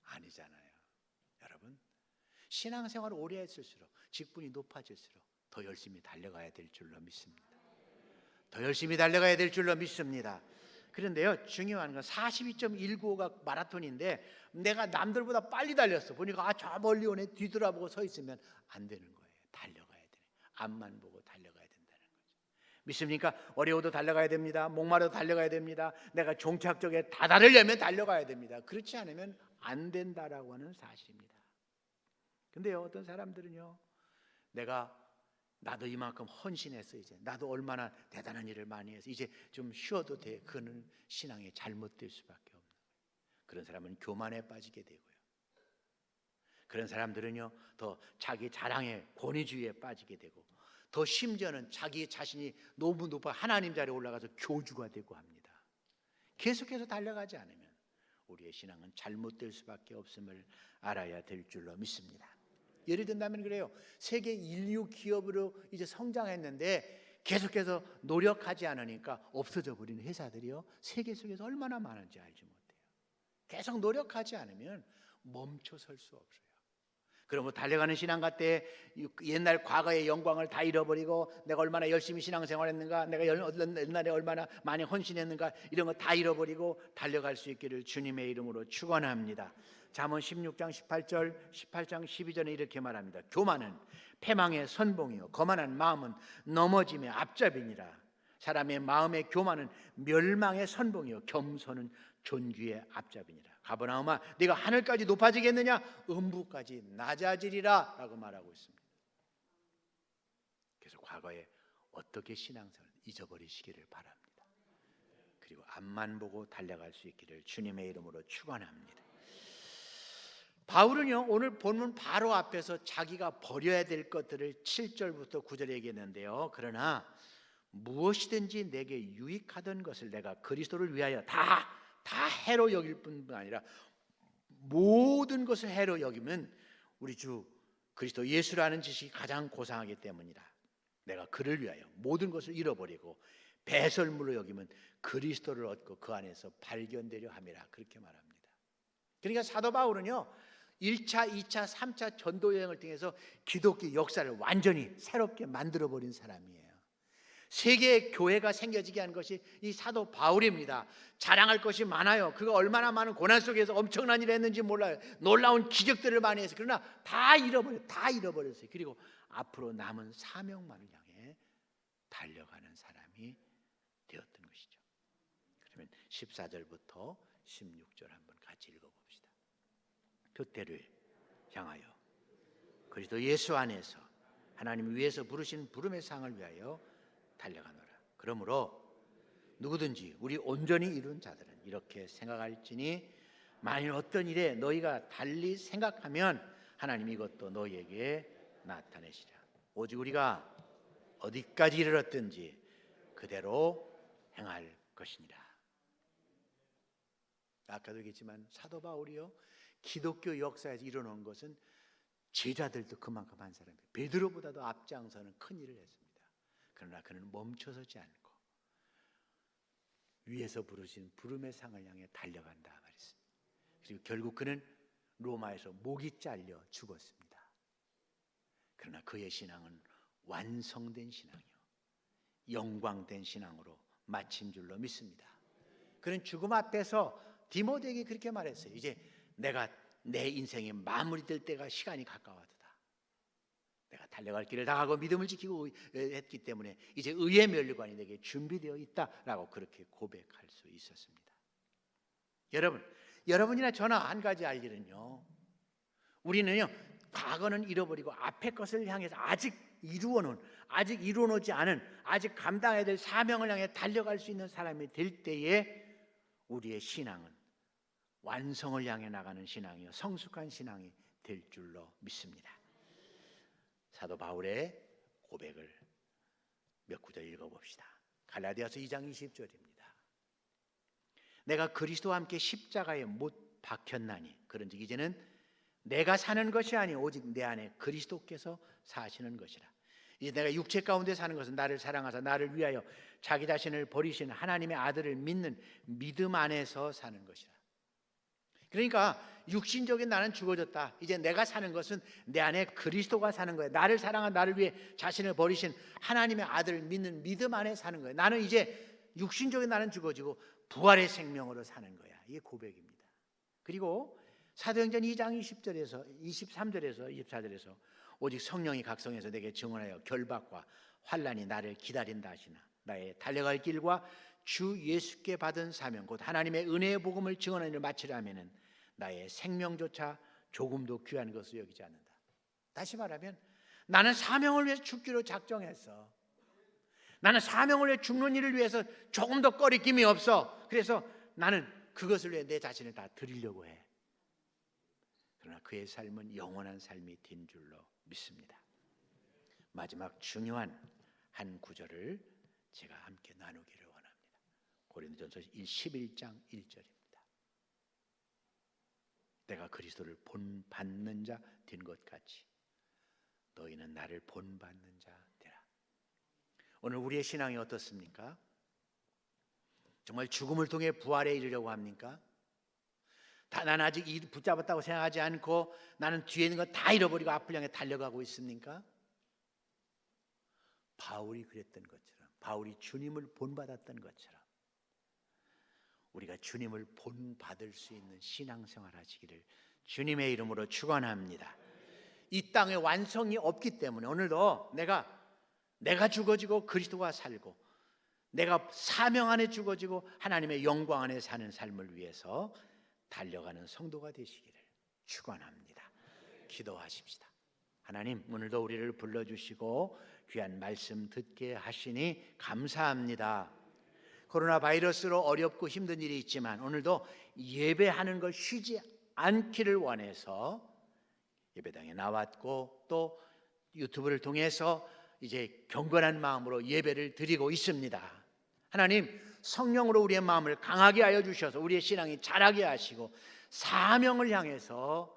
아니잖아요. 여러분, 신앙생활을 오래 했을수록, 직분이 높아질수록 더 열심히 달려가야 될 줄로 믿습니다. 더 열심히 달려가야 될 줄로 믿습니다. 그런데요, 중요한 건 42.195가 마라톤인데 내가 남들보다 빨리 달렸어. 보니까 저 멀리 오네. 뒤돌아보고 서 있으면 안 되는 거예요. 달려가야 돼. 앞만 보고 달려가야 된다는 거죠. 믿습니까? 어려워도 달려가야 됩니다. 목마르도 달려가야 됩니다. 내가 종착역에 다다르려면 달려가야 됩니다. 그렇지 않으면 안 된다라고 하는 사실입니다. 근데요, 어떤 사람들은요, 나도 이만큼 헌신했어. 이제 나도 얼마나 대단한 일을 많이 해서 이제 좀 쉬어도 돼. 그는 신앙이 잘못될 수밖에 없는 거예요. 그런 사람은 교만에 빠지게 되고요. 그런 사람들은요, 더 자기 자랑에, 권위주의에 빠지게 되고, 더 심지어는 자기 자신이 너무 높아 하나님 자리에 올라가서 교주가 되고 합니다. 계속해서 달려가지 않으면 우리의 신앙은 잘못될 수밖에 없음을 알아야 될 줄로 믿습니다. 예를 든다면 그래요. 세계 인류 기업으로 이제 성장했는데 계속해서 노력하지 않으니까 없어져 버린 회사들이요, 세계 속에서 얼마나 많은지 알지 못해요. 계속 노력하지 않으면 멈춰 설 수 없어요. 그러면 달려가는 신앙가 때 옛날 과거의 영광을 다 잃어버리고, 내가 얼마나 열심히 신앙생활했는가, 내가 옛날에 얼마나 많이 헌신했는가, 이런 거 다 잃어버리고 달려갈 수 있기를 주님의 이름으로 축원합니다. 잠언 16장 18절 18장 12절에 이렇게 말합니다. 교만은 패망의 선봉이요 거만한 마음은 넘어짐의 앞잡이니라. 사람의 마음의 교만은 멸망의 선봉이요 겸손은 존귀의 앞잡이니라. 가버나움아, 네가 하늘까지 높아지겠느냐? 음부까지 낮아지리라 라고 말하고 있습니다. 그래서 과거에 어떻게 신앙생활을 잊어버리시기를 바랍니다. 그리고 앞만 보고 달려갈 수 있기를 주님의 이름으로 축원합니다. 바울은요, 오늘 본문 바로 앞에서 자기가 버려야 될 것들을 7절부터 9절에 얘기했는데요, 그러나 무엇이든지 내게 유익하던 것을 내가 그리스도를 위하여 다 해로 여길 뿐만 아니라 모든 것을 해로 여기면 우리 주 그리스도 예수라는 지식이 가장 고상하기 때문이라. 내가 그를 위하여 모든 것을 잃어버리고 배설물로 여기면 그리스도를 얻고 그 안에서 발견되려 함이라. 그렇게 말합니다. 그러니까 사도 바울은요, 1차, 2차, 3차 전도 여행을 통해서 기독교 역사를 완전히 새롭게 만들어버린 사람이에요. 세계의 교회가 생겨지게 한 것이 이 사도 바울입니다. 자랑할 것이 많아요. 그가 얼마나 많은 고난 속에서 엄청난 일을 했는지 몰라요. 놀라운 기적들을 많이 했어요. 그러나 다 잃어버렸어요. 그리고 앞으로 남은 사명만을 향해 달려가는 사람이 되었던 것이죠. 그러면 14절부터 16절 한번 같이 읽어봅시다. 표대를 향하여 그리스도 예수 안에서 하나님 위에서 부르신 부름의 상을 위하여 달려가노라. 그러므로 누구든지 우리 온전히 이룬 자들은 이렇게 생각할지니 만일 어떤 일에 너희가 달리 생각하면 하나님 이것도 너희에게 나타내시라. 오직 우리가 어디까지 이르렀든지 그대로 행할 것이니라. 아까도 얘기했지만 사도 바울이요, 기독교 역사에서 일어난 것은 제자들도 그만큼 한 사람이에요. 베드로보다도 앞장서는 큰 일을 했습니다. 그러나 그는 멈춰서지 않고 위에서 부르신 부름의 상을 향해 달려간다 말했습니다. 그리고 결국 그는 로마에서 목이 잘려 죽었습니다. 그러나 그의 신앙은 완성된 신앙이요, 영광된 신앙으로 마친 줄로 믿습니다. 그는 죽음 앞에서 디모데에게 그렇게 말했어요. 이제 내가 내 인생이 마무리될 때가 시간이 가까워졌다. 내가 달려갈 길을 다 가고 믿음을 지키고 했기 때문에 이제 의의 면류관이 내게 준비되어 있다라고 그렇게 고백할 수 있었습니다. 여러분이나 저나 한 가지 알 일은요, 우리는요 과거는 잃어버리고 앞의 것을 향해서 아직 이루어놓은, 아직 이루어놓지 않은, 아직 감당해야 될 사명을 향해 달려갈 수 있는 사람이 될 때에 우리의 신앙은 완성을 향해 나가는 신앙이요 성숙한 신앙이 될 줄로 믿습니다. 사도 바울의 고백을 몇 구절 읽어봅시다. 갈라디아서 2장 20절입니다. 내가 그리스도와 함께 십자가에 못 박혔나니 그런즉 이제는 내가 사는 것이 아니 오직 내 안에 그리스도께서 사시는 것이라. 이제 내가 육체 가운데 사는 것은 나를 사랑하사 나를 위하여 자기 자신을 버리신 하나님의 아들을 믿는 믿음 안에서 사는 것이라. 그러니까 육신적인 나는 죽어졌다. 이제 내가 사는 것은 내 안에 그리스도가 사는 거야. 나를 사랑한 나를 위해 자신을 버리신 하나님의 아들을 믿는 믿음 안에 사는 거야. 나는 이제 육신적인 나는 죽어지고 부활의 생명으로 사는 거야. 이게 고백입니다. 그리고 사도행전 2장 20절에서 23절에서 24절에서 오직 성령이 각성해서 내게 증언하여 결박과 환난이 나를 기다린다 하시나 나의 달려갈 길과 주 예수께 받은 사명 곧 하나님의 은혜의 복음을 증언하는 일을 마치려 하면은 나의 생명조차 조금도 귀한 것을 여기지 않는다. 다시 말하면 나는 사명을 위해서 죽기로 작정했어. 나는 사명을 위해 죽는 일을 위해서 조금 더 꺼리낌이 없어. 그래서 나는 그것을 위해 내 자신을 다 드리려고 해. 그러나 그의 삶은 영원한 삶이 된 줄로 믿습니다. 마지막 중요한 한 구절을 제가 함께 나누기를 원합니다. 고린도전서 11장 1절입니다. 내가 그리스도를 본받는 자 된 것 같이 너희는 나를 본받는 자 되라. 오늘 우리의 신앙이 어떻습니까? 정말 죽음을 통해 부활에 이르려고 합니까? 나는 아직 붙잡았다고 생각하지 않고 나는 뒤에 있는 거 다 잃어버리고 앞을 향해 달려가고 있습니까? 바울이 그랬던 것처럼, 바울이 주님을 본받았던 것처럼 우리가 주님을 본받을 수 있는 신앙생활 하시기를 주님의 이름으로 축원합니다. 이 땅에 완성이 없기 때문에 오늘도 내가 죽어지고 그리스도가 살고 내가 사명 안에 죽어지고 하나님의 영광 안에 사는 삶을 위해서 달려가는 성도가 되시기를 축원합니다. 기도하십시다. 하나님, 오늘도 우리를 불러주시고 귀한 말씀 듣게 하시니 감사합니다. 코로나 바이러스로 어렵고 힘든 일이 있지만 오늘도 예배하는 걸 쉬지 않기를 원해서 예배당에 나왔고 또 유튜브를 통해서 이제 경건한 마음으로 예배를 드리고 있습니다. 하나님, 성령으로 우리의 마음을 강하게 하여 주셔서 우리의 신앙이 자라게 하시고 사명을 향해서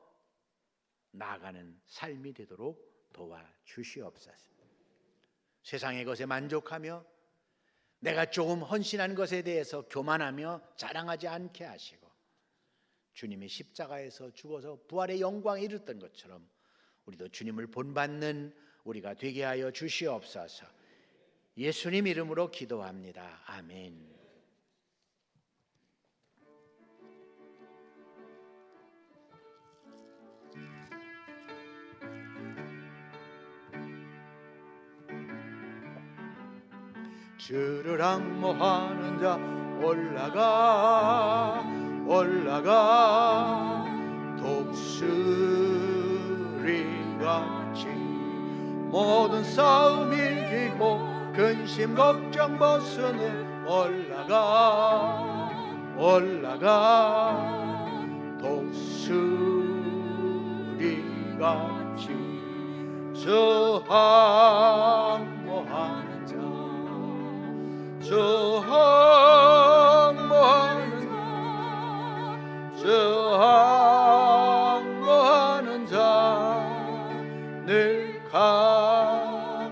나아가는 삶이 되도록 도와주시옵소서. 세상의 것에 만족하며 내가 조금 헌신한 것에 대해서 교만하며 자랑하지 않게 하시고 주님이 십자가에서 죽어서 부활의 영광에 이르렀던 것처럼 우리도 주님을 본받는 우리가 되게 하여 주시옵소서. 예수님 이름으로 기도합니다. 아멘. 주를 앙모하는 자 올라가 독수리같이 모든 싸움 이기고 근심 걱정 벗어내 올라가 독수리같이 저 항모하는 자 저 항모하는 자 늘 강건하리라.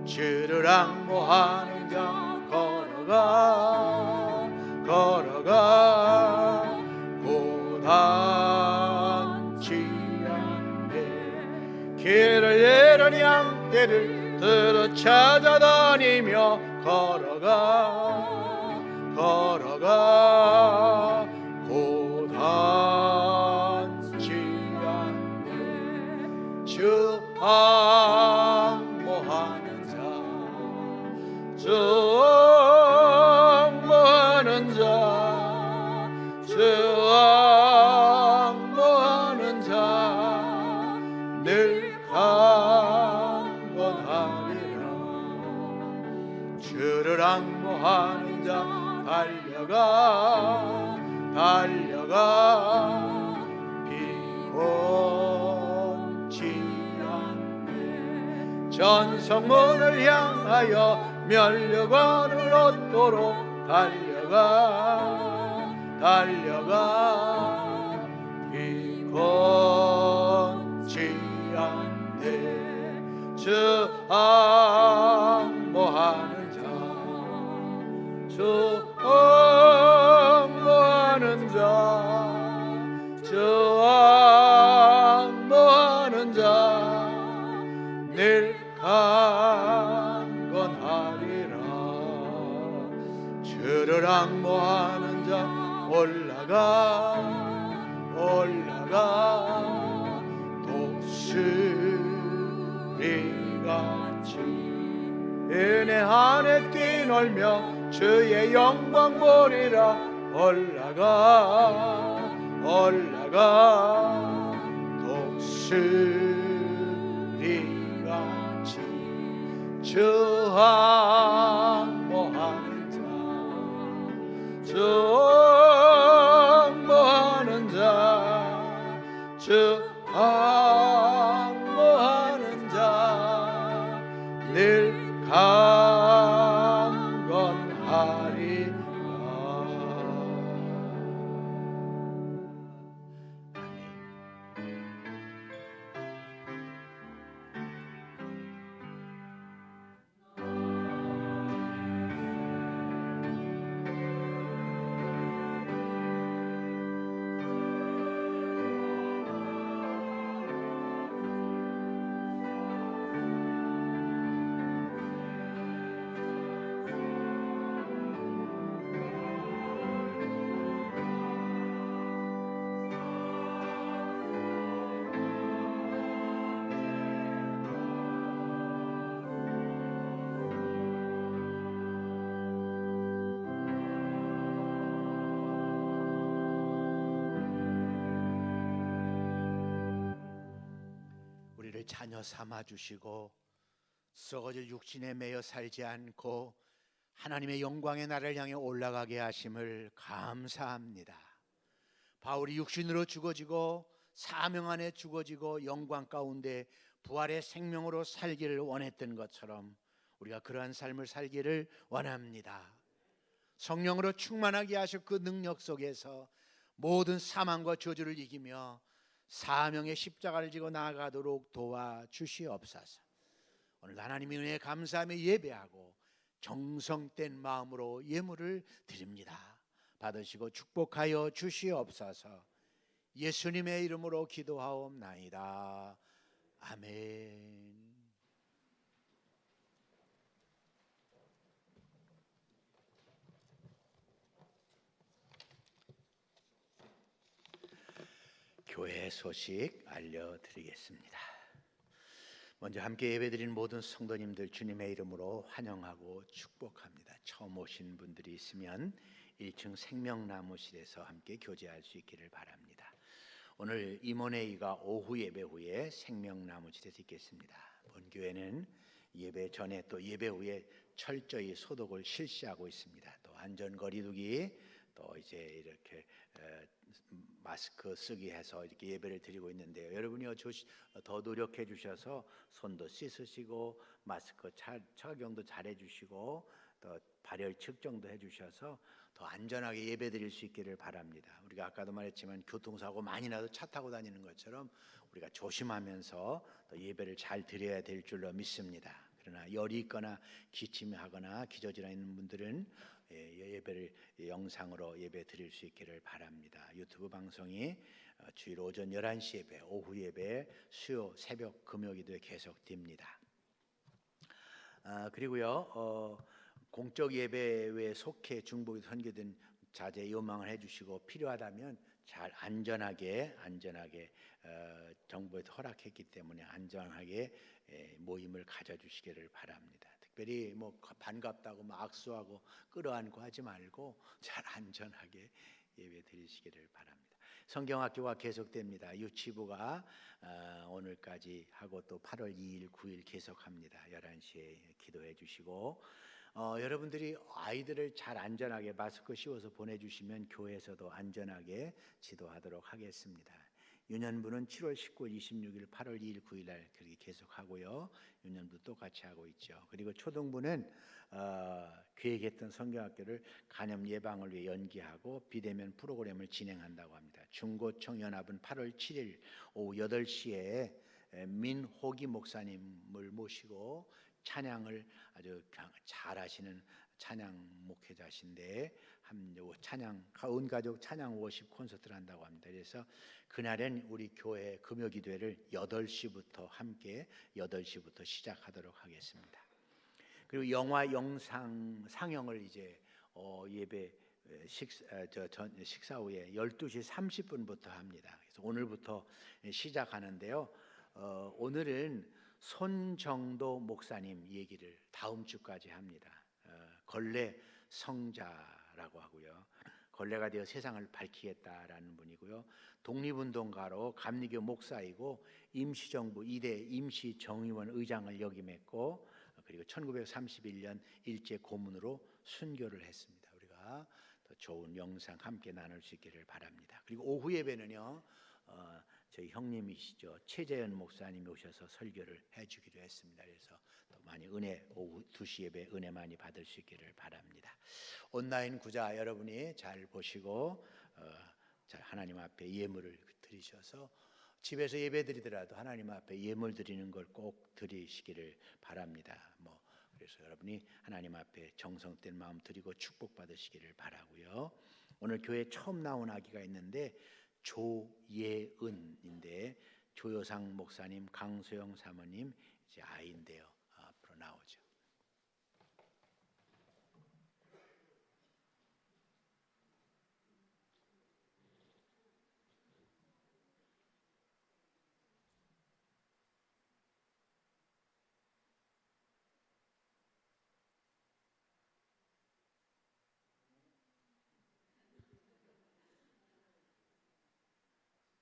주를 항모하는 자 걸어가 고단치 않게 길을 잃은 양떼를 들어 찾아다니며 걸어가 고단치 않게 주 항모하는 자 늘 달려가 달려가 비곤치 않네 전성문을 향하여 면류관을 얻도록 달려가 달려가 비곤치 않네 주 앙모하는 자 주 앙모하는 자 주 앙모하는 자 늘 강건하리라 주를 앙모하는 자 올라가 올라가 독수리같이 은혜 안에 뛰놀며 주의 영광 보리라 올라가 올라가 독수리같이 주 앙모하는 자 주 앙모하는 자주 앙모하는 자 늘 강건하리라. 우리를 자녀 삼아 주시고 썩어질 육신에 매여 살지 않고 하나님의 영광의 나라를 향해 올라가게 하심을 감사합니다. 바울이 육신으로 죽어지고 사명 안에 죽어지고 영광 가운데 부활의 생명으로 살기를 원했던 것처럼 우리가 그러한 삶을 살기를 원합니다. 성령으로 충만하게 하셔 그 능력 속에서 모든 사망과 저주를 이기며 사명의 십자가를 지고 나아가도록 도와주시옵소서. 오늘 하나님의 은혜에 감사하며 예배하고 정성된 마음으로 예물을 드립니다. 받으시고 축복하여 주시옵소서. 예수님의 이름으로 기도하옵나이다. 아멘. 교회 소식 알려드리겠습니다. 먼저 함께 예배드리는 모든 성도님들 주님의 이름으로 환영하고 축복합니다. 처음 오신 분들이 있으면 1층 생명나무실에서 함께 교제할 수 있기를 바랍니다. 오늘 임원회의가 오후 예배 후에 생명나무실에서 있겠습니다. 본교회는 예배 전에 또 예배 후에 철저히 소독을 실시하고 있습니다. 또 안전거리두기 또 이제 이렇게 마스크 쓰기 해서 이렇게 예배를 드리고 있는데요. 여러분이 더 노력해 주셔서 손도 씻으시고 마스크 착용도 잘해 주시고 또 발열 측정도 해 주셔서 더 안전하게 예배 드릴 수 있기를 바랍니다. 우리가 아까도 말했지만 교통사고 많이 나도 차 타고 다니는 것처럼 우리가 조심하면서 또 예배를 잘 드려야 될 줄로 믿습니다. 그러나 열이 있거나 기침이 하거나 기저질환 있는 분들은 예배를 영상으로 예배 드릴 수 있기를 바랍니다. 유튜브 방송이 주일 오전 11시 예배, 오후 예배, 수요, 새벽, 금요기도에 계속됩니다. 그리고요 공적 예배에 속해 중보기 선교된 자제 요망을 해주시고 필요하다면 잘 안전하게 정부에서 허락했기 때문에 안전하게 모임을 가져주시기를 바랍니다. 특별히 뭐 반갑다고 막 악수하고 끌어안고 하지 말고 잘 안전하게 예배 드리시기를 바랍니다. 성경학교가 계속됩니다. 유치부가 오늘까지 하고 또 8월 2일, 9일 계속합니다. 11시에 기도해 주시고 여러분들이 아이들을 잘 안전하게 마스크 씌워서 보내주시면 교회에서도 안전하게 지도하도록 하겠습니다. 유년부는 7월 19일, 26일, 8월 2일, 9일 날 그렇게 계속하고요. 유년부 똑같이 하고 있죠. 그리고 초등부는 계획했던 성경학교를 간염 예방을 위해 연기하고 비대면 프로그램을 진행한다고 합니다. 중고청 연합은 8월 7일 오후 8시에 민호기 목사님을 모시고 찬양을 아주 잘하시는 찬양 목회자신데 찬양 온 가족 찬양 워십 콘서트를 한다고 합니다. 그래서 그날은 우리 교회 금요 기도회를 8시부터 함께 8시부터 시작하도록 하겠습니다. 그리고 영화 영상 상영을 이제 예배 식사 후에 12시 30분부터 합니다. 그래서 오늘부터 시작하는데요. 오늘은 손정도 목사님 얘기를 다음 주까지 합니다. 걸레 성자라고 하고요. 걸레가 되어 세상을 밝히겠다라는 분이고요. 독립운동가로 감리교 목사이고 임시정부 2대 임시정의원 의장을 역임했고 그리고 1931년 일제 고문으로 순교를 했습니다. 우리가 더 좋은 영상 함께 나눌 수 있기를 바랍니다. 그리고 오후 예배는요. 저희 형님이시죠. 최재현 목사님이 오셔서 설교를 해주기로 했습니다. 그래서 또 많이 은혜 오후 2시 예배 은혜 많이 받을 수 있기를 바랍니다. 온라인 구자 여러분이 잘 보시고 잘 하나님 앞에 예물을 드리셔서 집에서 예배 드리더라도 하나님 앞에 예물 드리는 걸 꼭 드리시기를 바랍니다. 그래서 여러분이 하나님 앞에 정성된 마음 드리고 축복 받으시기를 바라고요. 오늘 교회 처음 나온 아기가 있는데 조예은인데 조효상 목사님, 강소영 사모님 이제 아이인데요. 앞으로 나오죠.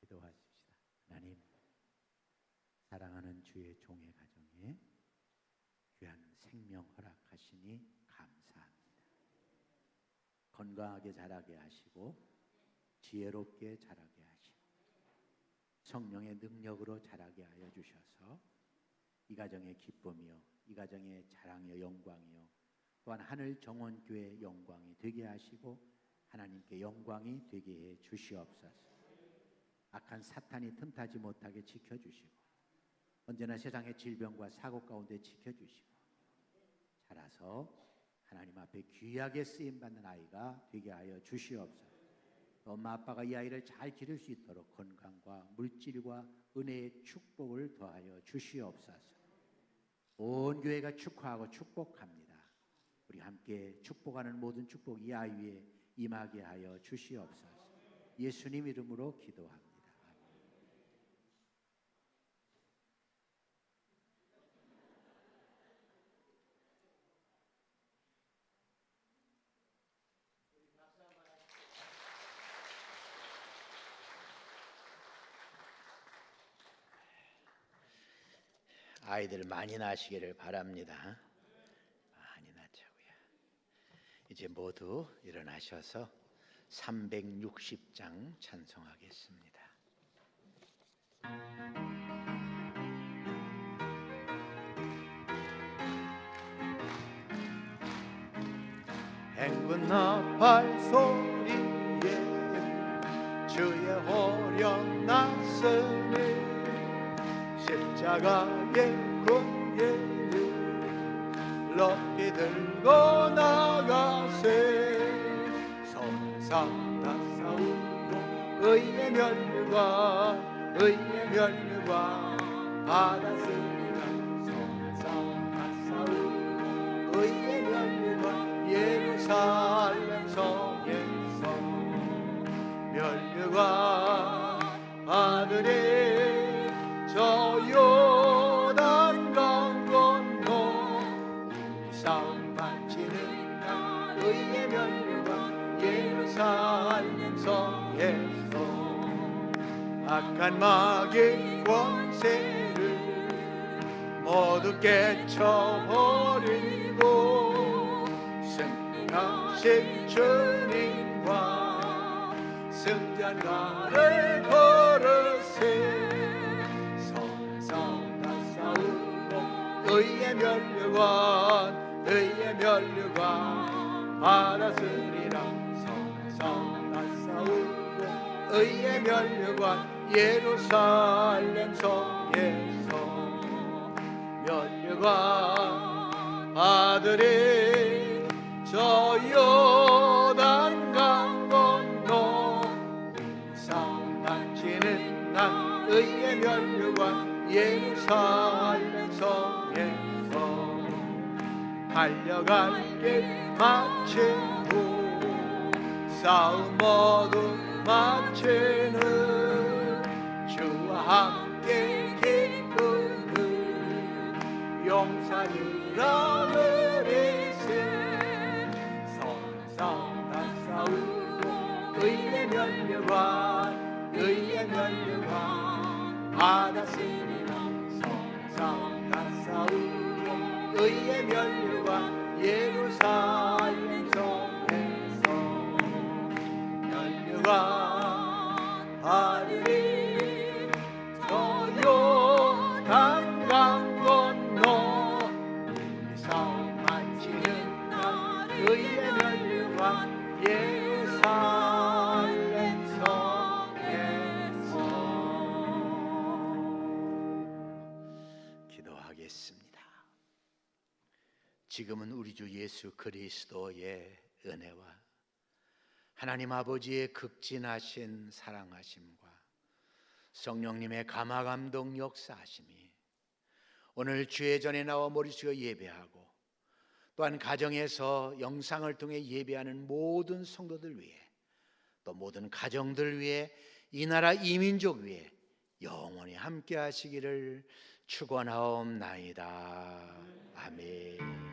기도하십시다. 하나님, 사랑하는 주의 종의 가정에 귀한 생명 허락하시니 감사합니다. 건강하게 자라게 하시고 지혜롭게 자라게 하시고 성령의 능력으로 자라게 하여 주셔서 이 가정의 기쁨이요 이 가정의 자랑이요 영광이요 또한 하늘 정원교회의 영광이 되게 하시고 하나님께 영광이 되게 해 주시옵소서. 악한 사탄이 틈타지 못하게 지켜주시고 언제나 세상의 질병과 사고 가운데 지켜주시고 자라서 하나님 앞에 귀하게 쓰임받는 아이가 되게 하여 주시옵소서. 또 엄마 아빠가 이 아이를 잘 기를 수 있도록 건강과 물질과 은혜의 축복을 더하여 주시옵소서. 온 교회가 축하하고 축복합니다. 우리 함께 축복하는 모든 축복 이 아이 위에 임하게 하여 주시옵소서. 예수님 이름으로 기도합니다. 아이들 많이 낳으시기를 바랍니다. 많이 낳자고요. 이제 모두 일어나셔서 360장 찬송하겠습니다. 행군 나팔 소리에 주의 호령 나서니 십자가의 공예를 높이 들고 나가세. 손에 다 싸우고 의의 멸과 받았으리라. 손에 다 싸우고 의의 멸과 예루살렘 성에서 멸과 받으리. 저 요단 강 건너 싸움 바치는 날 의의 멸과 예루살렘 성에서 악한 마귀 권세를 모두 깨쳐버리고 사랑하신 주님과 승전가를 걸으세 선에서 다 싸우고 의의 면류관 받았으리라 선에서 다 싸우고 의의 면류관 예루살렘 성에서 면류관 받으리 저 요단 강 건너 싸움 마치는 날 의의 면류관 예루살렘 성에서 달려갈 길 마친 후 싸움 모두 마치는 주와 함께 기쁨을 용산이라 그리세 선에서 다 싸우고 의의 면류관 받았으리라 선에서 다 싸우고 의의 면류관 예루살렘 성에서 면류관 받으리 저 요단 강 건너 싸움 마치는 날 의의 면류관 예루살렘 성에서 기도하겠습니다. 지금은 우리 주 예수 그리스도의 은혜와 하나님 아버지의 극진하신 사랑하심과 성령님의 감화감동 역사하심이 오늘 주의 전에 나와 머리숙여 예배하고 또한 가정에서 영상을 통해 예배하는 모든 성도들 위해 또 모든 가정들 위해 이 나라 이 민족 위해 영원히 함께 하시기를 축원하옵나이다. 아멘.